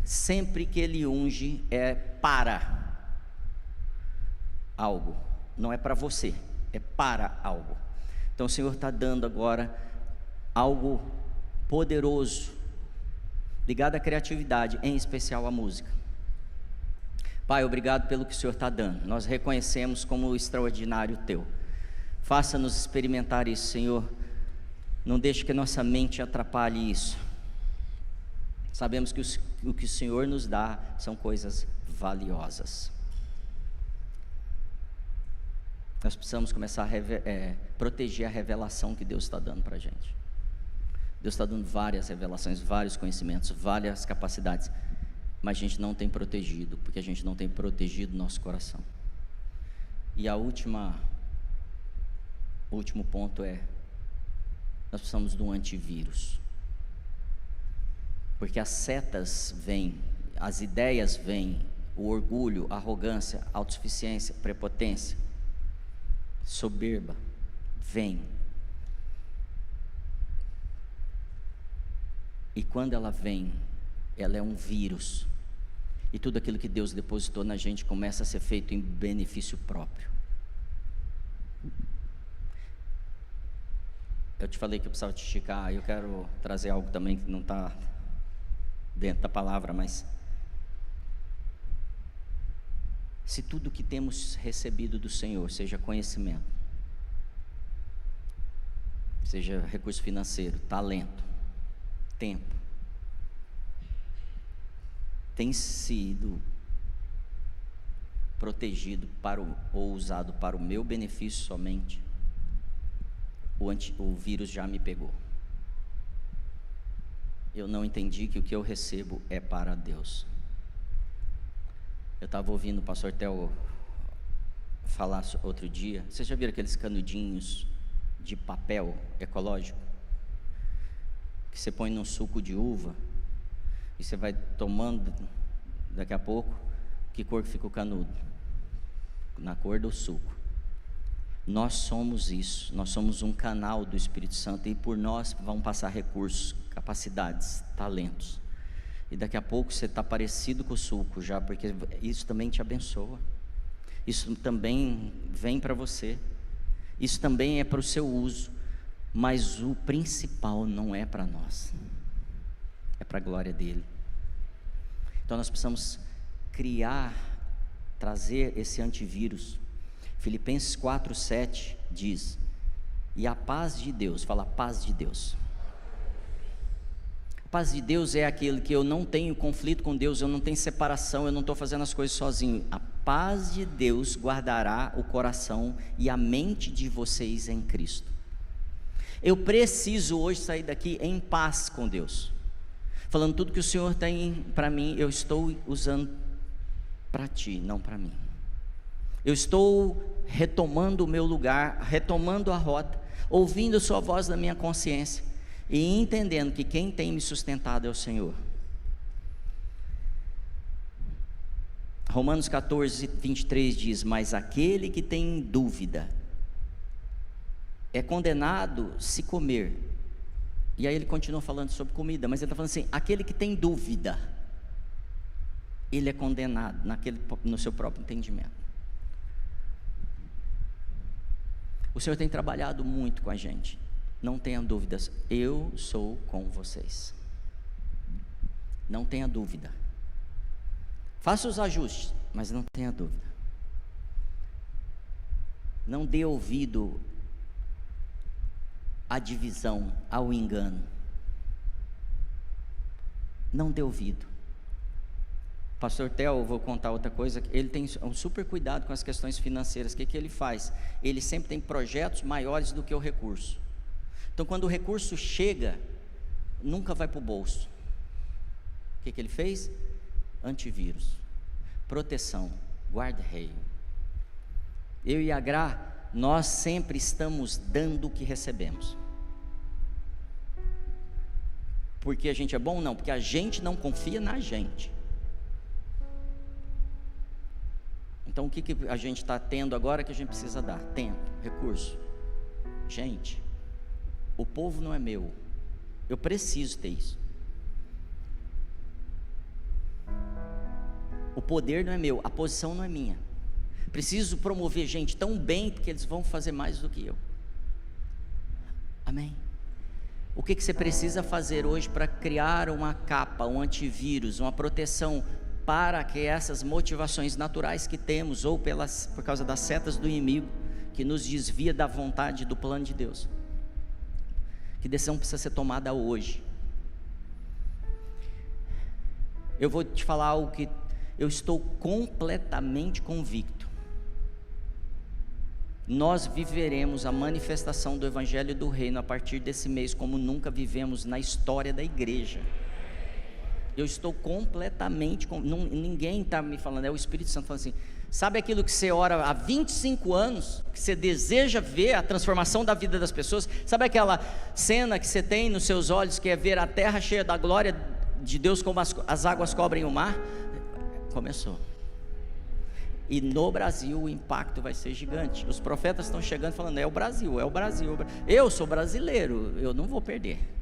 S1: Sempre que Ele unge é para algo, não é para você, é para algo. Então o Senhor está dando agora algo poderoso, ligado à criatividade, em especial à música. Pai, obrigado pelo que o Senhor está dando. Nós reconhecemos como extraordinário Teu. Faça-nos experimentar isso, Senhor. Não deixe que nossa mente atrapalhe isso. Sabemos que o que o Senhor nos dá são coisas valiosas. Nós precisamos começar a proteger a revelação que Deus está dando para a gente. Deus está dando várias revelações, vários conhecimentos, várias capacidades, mas a gente não tem protegido, porque a gente não tem protegido nosso coração. E o último ponto é: nós precisamos de um antivírus, porque as setas vêm, as ideias vêm, o orgulho, a arrogância, a autossuficiência, prepotência, soberba, vem. E quando ela vem, ela é um vírus, e tudo aquilo que Deus depositou na gente começa a ser feito em benefício próprio. Eu te falei que eu precisava te esticar, eu quero trazer algo também que não está dentro da palavra, mas se tudo que temos recebido do Senhor, seja conhecimento, seja recurso financeiro, talento, tempo, tem sido protegido ou usado para o meu benefício somente, o vírus já me pegou. Eu não entendi que o que eu recebo é para Deus. Eu estava ouvindo o pastor Theo falar outro dia. Vocês já viram aqueles canudinhos de papel ecológico que você põe num suco de uva e você vai tomando, daqui a pouco, que cor que fica o canudo? Na cor do suco. Nós somos isso, nós somos um canal do Espírito Santo, e por nós vão passar recursos, capacidades, talentos. E daqui a pouco você está parecido com o suco já, porque isso também te abençoa. Isso também vem para você. Isso também é para o seu uso. Mas o principal não é para nós. É para a glória dele. Então nós precisamos trazer esse antivírus. Filipenses 4:7 diz: e a paz de Deus, fala paz de Deus. A paz de Deus é aquele que eu não tenho conflito com Deus, eu não tenho separação, eu não estou fazendo as coisas sozinho. A paz de Deus guardará o coração e a mente de vocês em Cristo. Eu preciso hoje sair daqui em paz com Deus, falando tudo que o Senhor tem para mim, eu estou usando para ti, não para mim. Eu estou retomando o meu lugar, retomando a rota, ouvindo a sua voz na minha consciência e entendendo que quem tem me sustentado é o Senhor. Romanos 14:23 diz: mas aquele que tem dúvida é condenado se comer. E aí ele continua falando sobre comida, mas ele está falando assim: aquele que tem dúvida, ele é condenado no seu próprio entendimento. O Senhor tem trabalhado muito com a gente, não tenha dúvidas, eu sou com vocês, não tenha dúvida, faça os ajustes, mas não tenha dúvida, não dê ouvido à divisão, ao engano, não dê ouvido. Pastor Theo, vou contar outra coisa, ele tem um super cuidado com as questões financeiras. O que ele faz? Ele sempre tem projetos maiores do que o recurso. Então quando o recurso chega, nunca vai para o bolso. O que ele fez? Antivírus, proteção, guarda-reio. Eu e a Gra, nós sempre estamos dando o que recebemos. Porque a gente é bom? Não, porque a gente não confia na gente. Então o que a gente está tendo agora que a gente precisa dar? Tempo, recurso. Gente, o povo não é meu, eu preciso ter isso. O poder não é meu, a posição não é minha. Preciso promover gente tão bem, porque eles vão fazer mais do que eu. Amém? O que você precisa fazer hoje para criar uma capa, um antivírus, uma proteção, para que essas motivações naturais que temos, ou por causa das setas do inimigo, que nos desvia da vontade do plano de Deus, que decisão precisa ser tomada hoje? Eu vou te falar algo que eu estou completamente convicto: nós viveremos a manifestação do Evangelho do Reino a partir desse mês como nunca vivemos na história da igreja. Eu estou completamente, ninguém está me falando, é o Espírito Santo falando assim: sabe aquilo que você ora há 25 anos, que você deseja ver a transformação da vida das pessoas? Sabe aquela cena que você tem nos seus olhos, que é ver a terra cheia da glória de Deus como as águas cobrem o mar? Começou. E no Brasil o impacto vai ser gigante. Os profetas estão chegando falando: é o Brasil, é o Brasil. Eu sou brasileiro, eu não vou perder.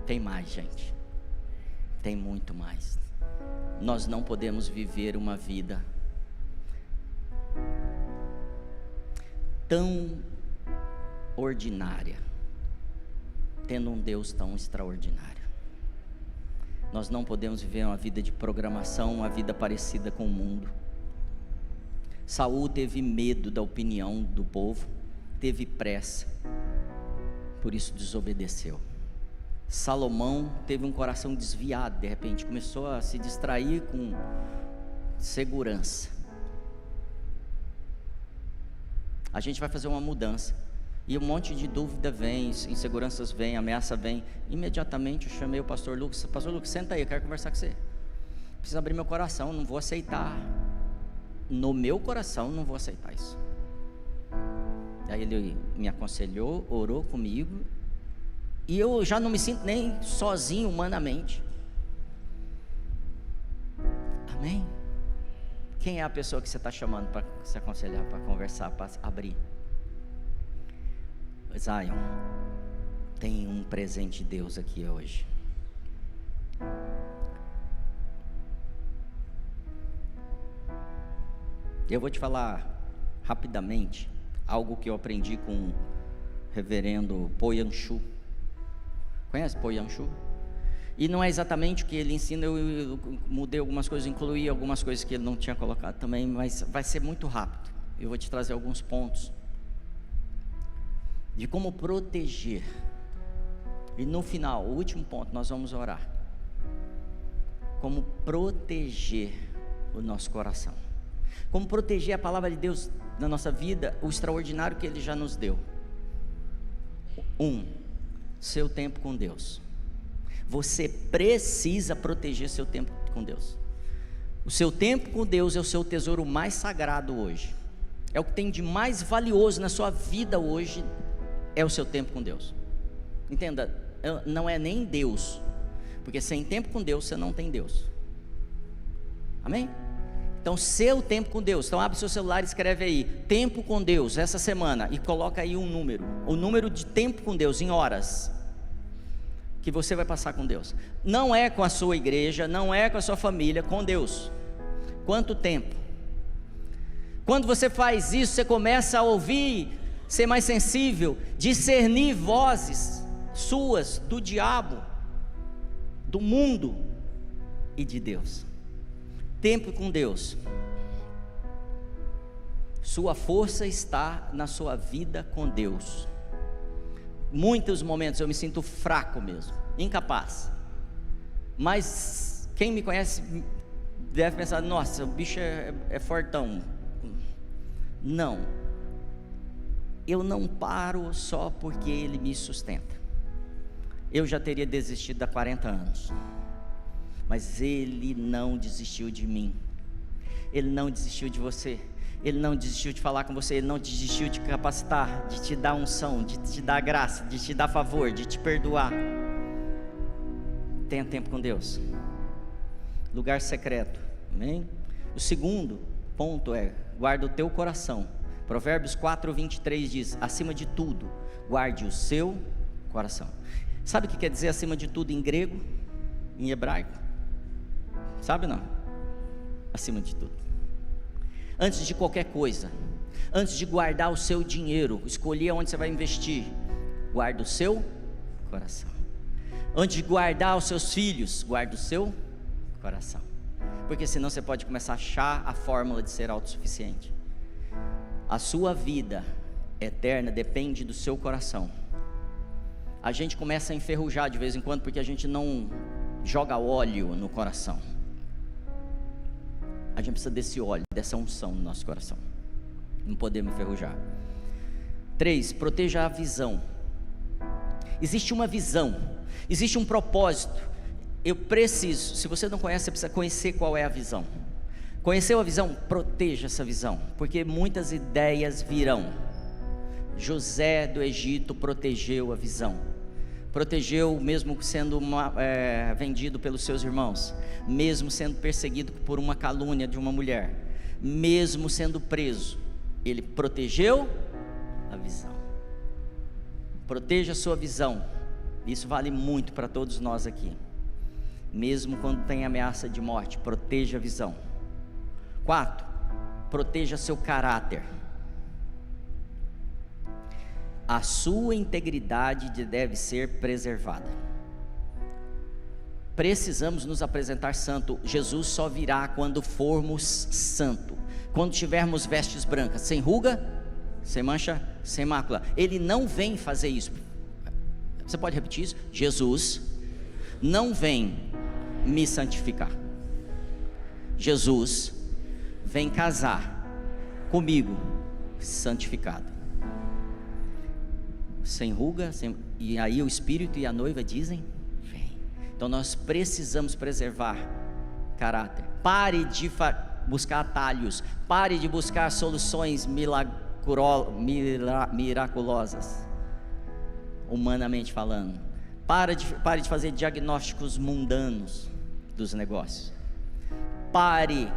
S1: Tem mais, gente, tem muito mais. Nós não podemos viver uma vida tão ordinária, tendo um Deus tão extraordinário. Nós não podemos viver uma vida de programação, uma vida parecida com o mundo. Saul teve medo da opinião do povo, teve pressa, por isso desobedeceu. Salomão teve um coração desviado, de repente começou a se distrair com segurança. A gente vai fazer uma mudança, e um monte de dúvida vem, inseguranças vem, ameaça vem. Imediatamente eu chamei o pastor Lucas: pastor Lucas, senta aí, eu quero conversar com você. Preciso abrir meu coração, não vou aceitar. No meu coração não vou aceitar isso. Aí ele me aconselhou, orou comigo, e eu já não me sinto nem sozinho humanamente. Amém? Quem é a pessoa que você está chamando para se aconselhar, para conversar, para abrir? Zion, tem um presente de Deus aqui hoje. Eu vou te falar rapidamente algo que eu aprendi com o reverendo Poyanshu. Conhece Poyanshu? E não é exatamente o que ele ensina, eu mudei algumas coisas, incluí algumas coisas que ele não tinha colocado também, mas vai ser muito rápido. Eu vou te trazer alguns pontos de como proteger. E no final, o último ponto, nós vamos orar. Como proteger o nosso coração. Como proteger a palavra de Deus na nossa vida, o extraordinário que Ele já nos deu. Seu tempo com Deus. Você precisa proteger seu tempo com Deus. O seu tempo com Deus é o seu tesouro mais sagrado hoje. É o que tem de mais valioso na sua vida hoje, é o seu tempo com Deus. Entenda, não é nem Deus, porque sem tempo com Deus você não tem Deus. Amém? Então, seu tempo com Deus. Então, abre seu celular e escreve aí, tempo com Deus, essa semana, e coloca aí um número, o número de tempo com Deus, em horas, que você vai passar com Deus. Não é com a sua igreja, não é com a sua família, com Deus. Quanto tempo? Quando você faz isso, você começa a ouvir, ser mais sensível, discernir vozes suas, do diabo, do mundo e de Deus. Tempo com Deus. Sua força está na sua vida com Deus. Muitos momentos eu me sinto fraco mesmo, incapaz. Mas quem me conhece deve pensar, nossa, o bicho é fortão. Não. Eu não paro só porque Ele me sustenta. Eu já teria desistido há 40 anos. Mas Ele não desistiu de mim. Ele não desistiu de você. Ele não desistiu de falar com você. Ele não desistiu de capacitar, de te dar unção, de te dar graça, de te dar favor, de te perdoar. Tenha tempo com Deus. Lugar secreto. Amém? O segundo ponto é, guarda o teu coração. Provérbios 4:23 diz, acima de tudo, guarde o seu coração. Sabe o que quer dizer acima de tudo em grego? Em hebraico? Sabe não? Acima de tudo. Antes de qualquer coisa, antes de guardar o seu dinheiro, escolher onde você vai investir, guarda o seu coração. Antes de guardar os seus filhos, guarda o seu coração. Porque senão você pode começar a achar a fórmula de ser autossuficiente. A sua vida eterna depende do seu coração. A gente começa a enferrujar de vez em quando porque a gente não joga óleo no coração. A gente precisa desse óleo, dessa unção no nosso coração. Não podemos enferrujar. 3, proteja a visão. Existe uma visão, existe um propósito. Eu preciso, se você não conhece, você precisa conhecer qual é a visão. Conheceu a visão? Proteja essa visão, porque muitas ideias virão. José do Egito protegeu a visão. Protegeu mesmo sendo vendido pelos seus irmãos, mesmo sendo perseguido por uma calúnia de uma mulher, mesmo sendo preso, ele protegeu a visão. Proteja a sua visão. Isso vale muito para todos nós aqui. Mesmo quando tem ameaça de morte, proteja a visão. 4, proteja seu caráter. A sua integridade deve ser preservada. Precisamos nos apresentar santo. Jesus só virá quando formos santo, quando tivermos vestes brancas, sem ruga, sem mancha, sem mácula. Ele não vem fazer isso. Você pode repetir isso? Jesus não vem me santificar. Jesus vem casar comigo, santificado, sem ruga, e aí o Espírito e a noiva dizem, vem. Então nós precisamos preservar caráter. Pare de buscar atalhos, pare de buscar soluções miraculosas, humanamente falando. Pare de fazer diagnósticos mundanos dos negócios. Pare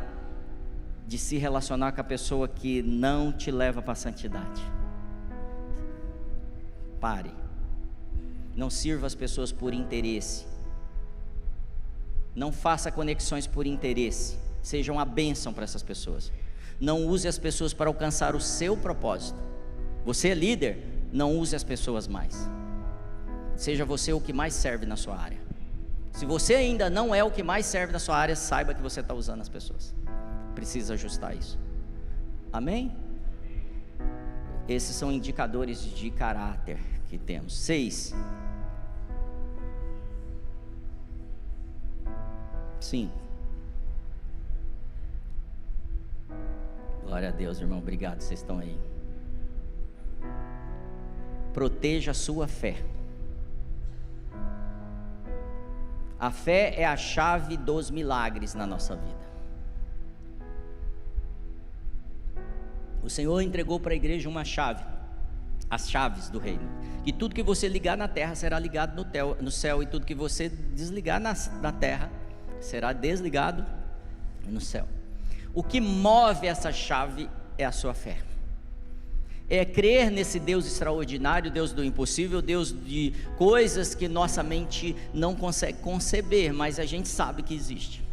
S1: de se relacionar com a pessoa que não te leva para a santidade. Pare. Não sirva as pessoas por interesse. Não faça conexões por interesse. Seja uma bênção para essas pessoas. Não use as pessoas para alcançar o seu propósito. Você é líder, não use as pessoas mais. Seja você o que mais serve na sua área. Se você ainda não é o que mais serve na sua área, saiba que você está usando as pessoas. Precisa ajustar isso. Amém? Esses são indicadores de caráter que temos. 6. Sim. Glória a Deus, irmão. Obrigado, vocês estão aí. Proteja a sua fé. A fé é a chave dos milagres na nossa vida. O Senhor entregou para a igreja uma chave, as chaves do reino. Que tudo que você ligar na terra será ligado no céu, e tudo que você desligar na terra será desligado no céu. O que move essa chave é a sua fé. É crer nesse Deus extraordinário, Deus do impossível, Deus de coisas que nossa mente não consegue conceber, mas a gente sabe que existe.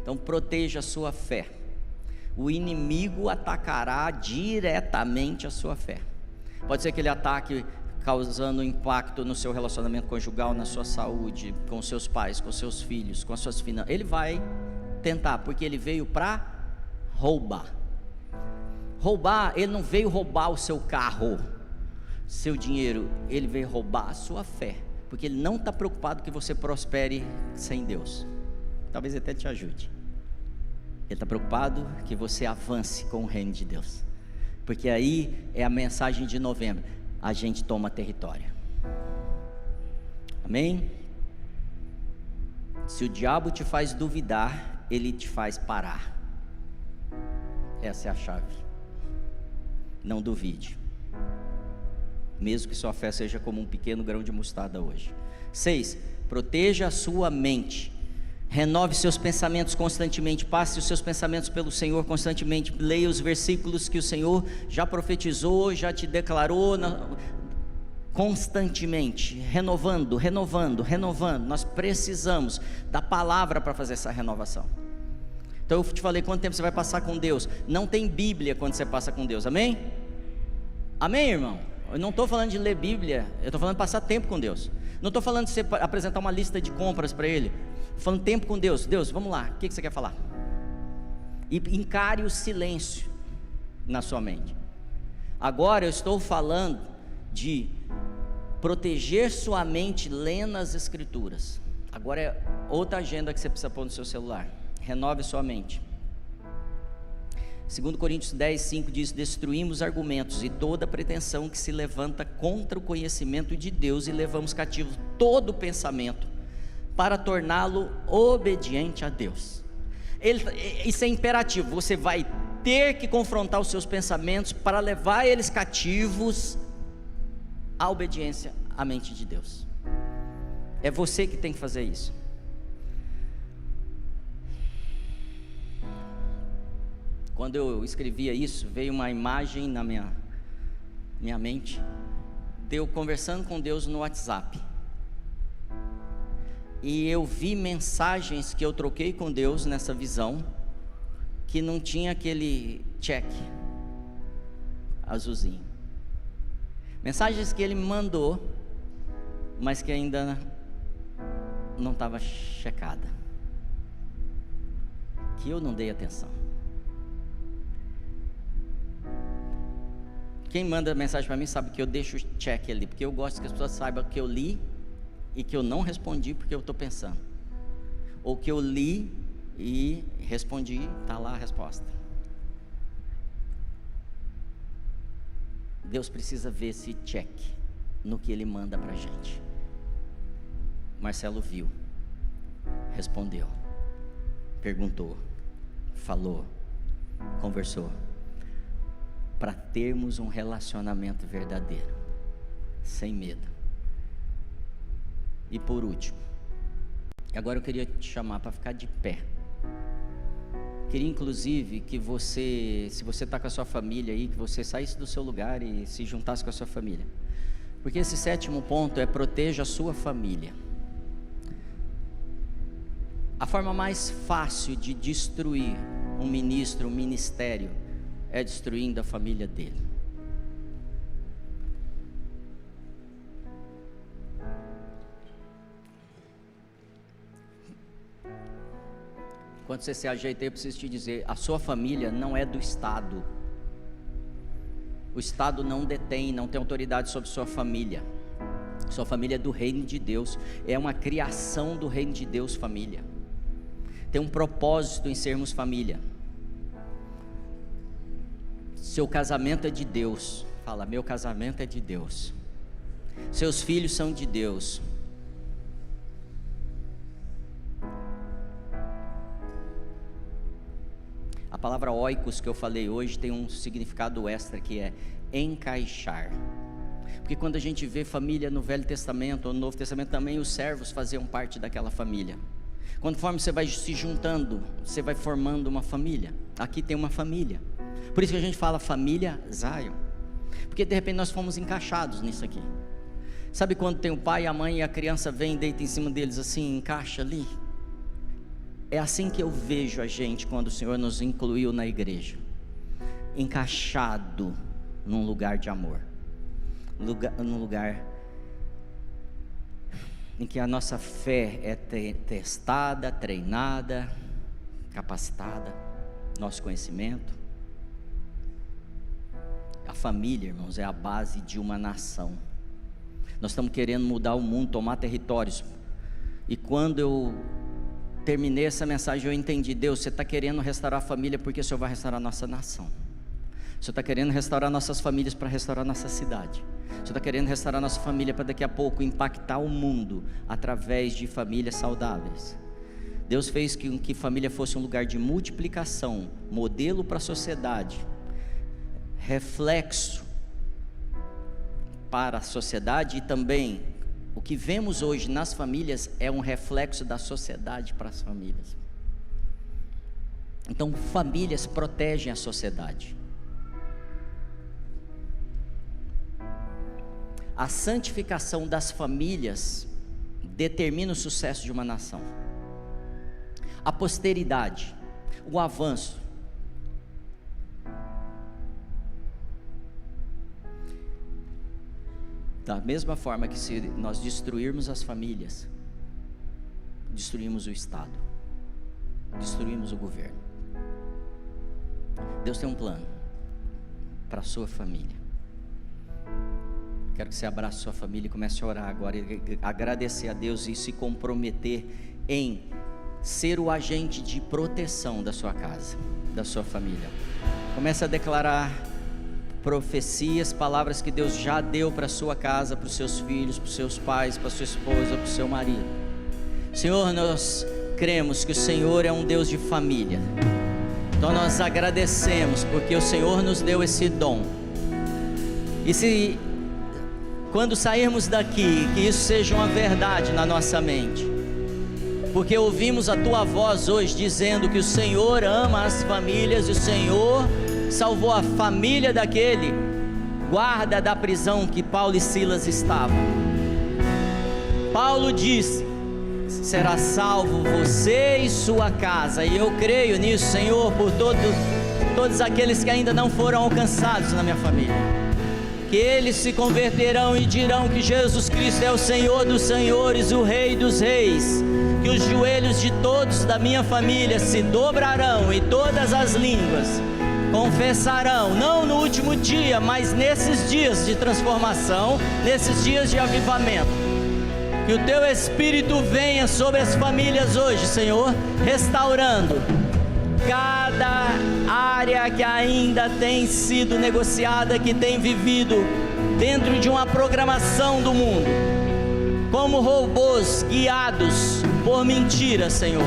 S1: Então proteja a sua fé. O inimigo atacará diretamente a sua fé. Pode ser que ele ataque causando impacto no seu relacionamento conjugal, na sua saúde, com seus pais, com seus filhos, com as suas finanças. Ele vai tentar, porque ele veio para roubar. Roubar, ele não veio roubar o seu carro, seu dinheiro, ele veio roubar a sua fé, porque ele não está preocupado que você prospere sem Deus. Talvez ele até te ajude. Ele está preocupado que você avance com o reino de Deus, porque aí é a mensagem de novembro: a gente toma território. Amém? Se o diabo te faz duvidar, ele te faz parar. Essa é a chave. Não duvide, mesmo que sua fé seja como um pequeno grão de mostarda hoje. 6. Proteja a sua mente. Renove seus pensamentos constantemente. Passe os seus pensamentos pelo Senhor constantemente. Leia os versículos que o Senhor já profetizou, já te declarou constantemente, renovando. Nós precisamos da palavra para fazer essa renovação. Então eu te falei quanto tempo você vai passar com Deus. Não tem Bíblia quando você passa com Deus, amém? Amém, irmão? Eu não estou falando de ler Bíblia, eu estou falando de passar tempo com Deus. Não estou falando de você apresentar uma lista de compras para Ele. Estou falando tempo com Deus. Deus, vamos lá, o que você quer falar? E encare o silêncio na sua mente. Agora eu estou falando de proteger sua mente lendo as Escrituras. Agora é outra agenda que você precisa pôr no seu celular. Renove sua mente. 2 Coríntios 10, 5 diz: destruímos argumentos e toda pretensão que se levanta contra o conhecimento de Deus, e levamos cativo todo pensamento para torná-lo obediente a Deus. Isso é imperativo. Você vai ter que confrontar os seus pensamentos para levar eles cativos à obediência à mente de Deus. É você que tem que fazer isso. Quando eu escrevia isso, veio uma imagem na minha mente, de eu conversando com Deus no WhatsApp, e eu vi mensagens que eu troquei com Deus nessa visão, que não tinha aquele check azulzinho, mensagens que Ele me mandou, mas que ainda não estava checada, que eu não dei atenção. Quem manda mensagem para mim sabe que eu deixo o check ali, porque eu gosto que as pessoas saibam que eu li e que eu não respondi porque eu estou pensando, ou que eu li e respondi, está lá a resposta. Deus precisa ver esse check no que Ele manda para a gente. Marcelo viu, respondeu, perguntou, falou, conversou, para termos um relacionamento verdadeiro, sem medo. E por último, agora eu queria te chamar para ficar de pé. Queria inclusive que você, se você está com a sua família aí, que você saísse do seu lugar e se juntasse com a sua família. Porque esse 7º ponto é: proteja a sua família. A forma mais fácil de destruir um ministro, um ministério, é destruindo a família dele. Quando você se ajeita, eu preciso te dizer: a sua família não é do Estado. O Estado não detém, não tem autoridade sobre sua família. Sua família é do reino de Deus, é uma criação do reino de Deus, família. Tem um propósito em sermos família. Seu casamento é de Deus. Fala: meu casamento é de Deus. Seus filhos são de Deus. A palavra oikos que eu falei hoje tem um significado extra, que é encaixar. Porque quando a gente vê família no Velho Testamento ou no Novo Testamento, também os servos faziam parte daquela família. Conforme você vai se juntando, você vai formando uma família. Aqui tem uma família. Por isso que a gente fala família Zion, porque de repente nós fomos encaixados nisso aqui. Sabe quando tem o pai e a mãe e a criança vem e deita em cima deles assim, encaixa ali? É assim que eu vejo a gente quando o Senhor nos incluiu na igreja, encaixado num lugar de amor, num lugar em que a nossa fé é testada, treinada, capacitada, nosso conhecimento. A família, irmãos, é a base de uma nação. Nós estamos querendo mudar o mundo, tomar territórios, e quando eu terminei essa mensagem, eu entendi: Deus, você está querendo restaurar a família, porque o Senhor vai restaurar a nossa nação. O Senhor está querendo restaurar nossas famílias para restaurar nossa cidade. O Senhor está querendo restaurar nossa família para daqui a pouco impactar o mundo através de famílias saudáveis. Deus fez que família fosse um lugar de multiplicação, modelo para a sociedade, reflexo para a sociedade, e também o que vemos hoje nas famílias é um reflexo da sociedade para as famílias. Então, famílias protegem a sociedade. A santificação das famílias determina o sucesso de uma nação. A posteridade, o avanço. Da mesma forma que se nós destruirmos as famílias, destruímos o Estado, destruímos o governo. Deus tem um plano para a sua família. Quero que você abrace sua família e comece a orar agora, e agradecer a Deus e se comprometer em ser o agente de proteção da sua casa, da sua família. Comece a declarar profecias, palavras que Deus já deu para a sua casa, para os seus filhos, para os seus pais, para a sua esposa, para o seu marido. Senhor, nós cremos que o Senhor é um Deus de família. Então nós agradecemos porque o Senhor nos deu esse dom. E se quando sairmos daqui, que isso seja uma verdade na nossa mente, porque ouvimos a tua voz hoje dizendo que o Senhor ama as famílias, e o Senhor salvou a família daquele guarda da prisão que Paulo e Silas estavam. Paulo disse: será salvo você e sua casa. E eu creio nisso, Senhor, por todos aqueles que ainda não foram alcançados na minha família, que eles se converterão e dirão que Jesus Cristo é o Senhor dos senhores, o Rei dos reis, que os joelhos de todos da minha família se dobrarão e todas as línguas confessarão, não no último dia, mas nesses dias de transformação, nesses dias de avivamento. Que o teu Espírito venha sobre as famílias hoje, Senhor, restaurando cada área que ainda tem sido negociada, que tem vivido dentro de uma programação do mundo, como robôs guiados por mentiras, Senhor.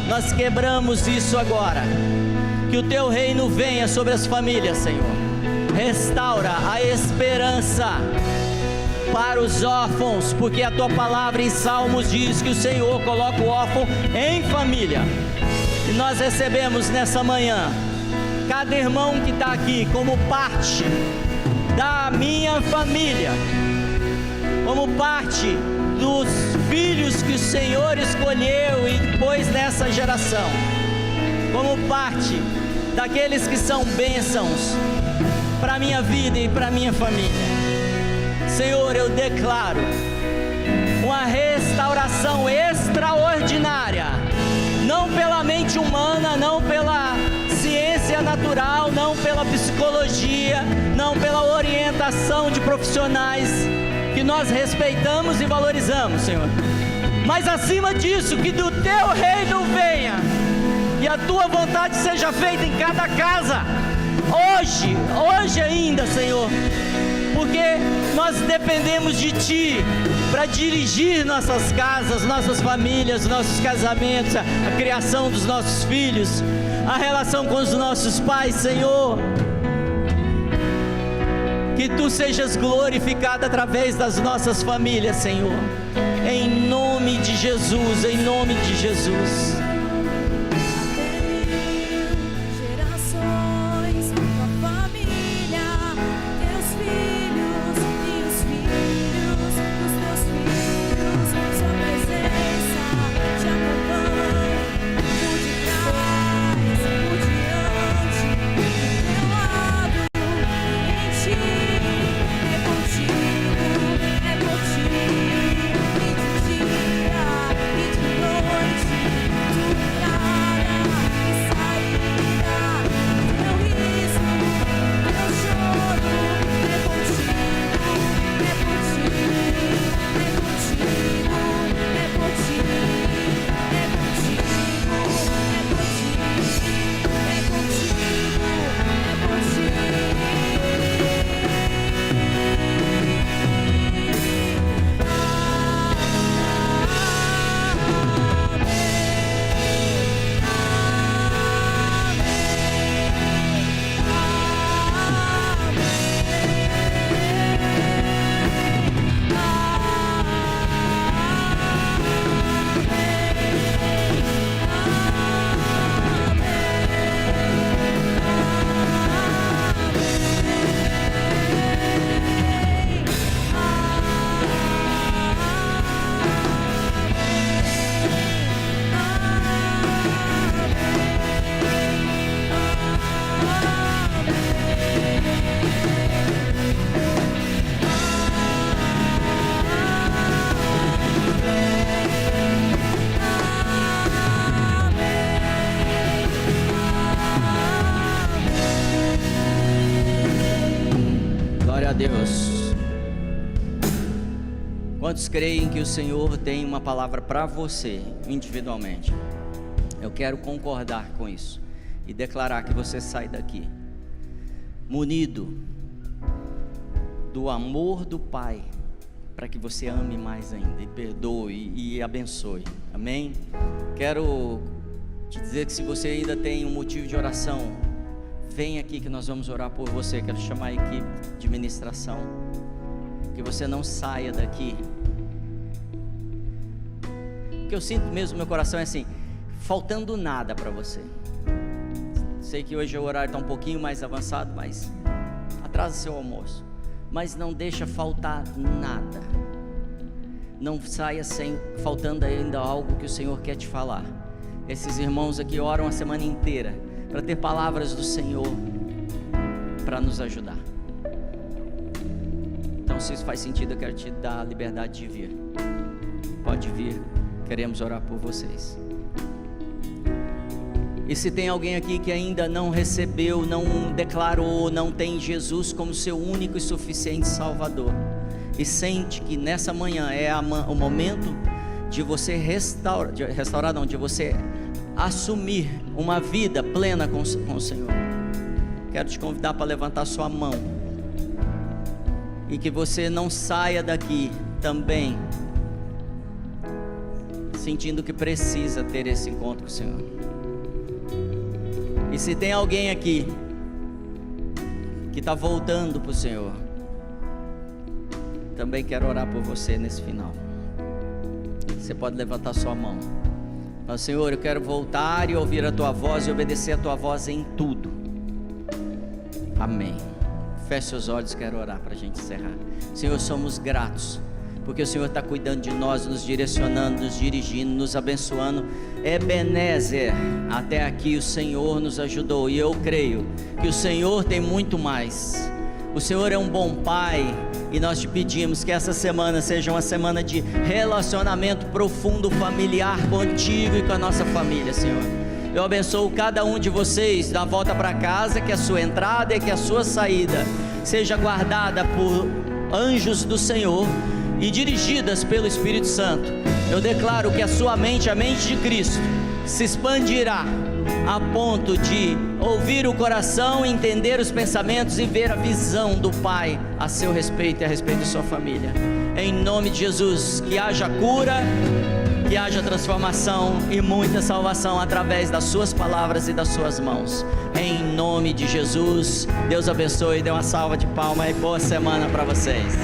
S1: Nós quebramos isso agora. Que o teu reino venha sobre as famílias, Senhor. Restaura a esperança para os órfãos, porque a tua palavra em Salmos diz que o Senhor coloca o órfão em família. E nós recebemos nessa manhã cada irmão que está aqui como parte da minha família, como parte dos filhos que o Senhor escolheu e pôs nessa geração, como parte daqueles que são bênçãos para a minha vida e para a minha família. Senhor, eu declaro uma restauração extraordinária, não pela mente humana, não pela ciência natural, não pela psicologia, não pela orientação de profissionais que nós respeitamos e valorizamos, Senhor, mas acima disso, que do Teu reino venha e a Tua vontade seja feita em cada casa, hoje ainda, Senhor, porque nós dependemos de Ti para dirigir nossas casas, nossas famílias, nossos casamentos, a criação dos nossos filhos, a relação com os nossos pais, Senhor. Que Tu sejas glorificado através das nossas famílias, Senhor, em nome de Jesus, em nome de Jesus. Deus. Quantos creem que o Senhor tem uma palavra para você individualmente? Eu quero concordar com isso e declarar que você sai daqui munido do amor do Pai, para que você ame mais ainda e perdoe e abençoe. Amém? Quero te dizer que se você ainda tem um motivo de oração, vem aqui que nós vamos orar por você. Quero chamar a equipe de ministração. Que você não saia daqui. O que eu sinto mesmo no meu coração é assim, faltando nada para você. Sei que hoje o horário está um pouquinho mais avançado, mas atrasa seu almoço. Mas não deixa faltar nada. Não saia faltando ainda algo que o Senhor quer te falar. Esses irmãos aqui oram a semana inteira para ter palavras do Senhor para nos ajudar. Então, se isso faz sentido, eu quero te dar a liberdade de vir. Pode vir, queremos orar por vocês. E se tem alguém aqui que ainda não recebeu, não declarou, não tem Jesus como seu único e suficiente Salvador, e sente que nessa manhã é o momento de você de você assumir uma vida plena com o Senhor, quero te convidar para levantar sua mão, e que você não saia daqui também sentindo que precisa ter esse encontro com o Senhor. E se tem alguém aqui que está voltando para o Senhor, também quero orar por você nesse final. Você pode levantar sua mão. Fala: Senhor, eu quero voltar e ouvir a Tua voz e obedecer a Tua voz em tudo. Amém. Feche seus olhos, quero orar para a gente encerrar. Senhor, somos gratos porque o Senhor está cuidando de nós, nos direcionando, nos dirigindo, nos abençoando. Ebenezer, até aqui o Senhor nos ajudou, e eu creio que o Senhor tem muito mais. O Senhor é um bom Pai, e nós te pedimos que essa semana seja uma semana de relacionamento profundo, familiar contigo e com a nossa família, Senhor. Eu abençoo cada um de vocês na volta para casa, que a sua entrada e que a sua saída seja guardada por anjos do Senhor e dirigidas pelo Espírito Santo. Eu declaro que a sua mente, a mente de Cristo, se expandirá a ponto de ouvir o coração, entender os pensamentos e ver a visão do Pai a seu respeito e a respeito de sua família. Em nome de Jesus, que haja cura, que haja transformação e muita salvação através das suas palavras e das suas mãos. Em nome de Jesus, Deus abençoe, dê uma salva de palmas e boa semana para vocês.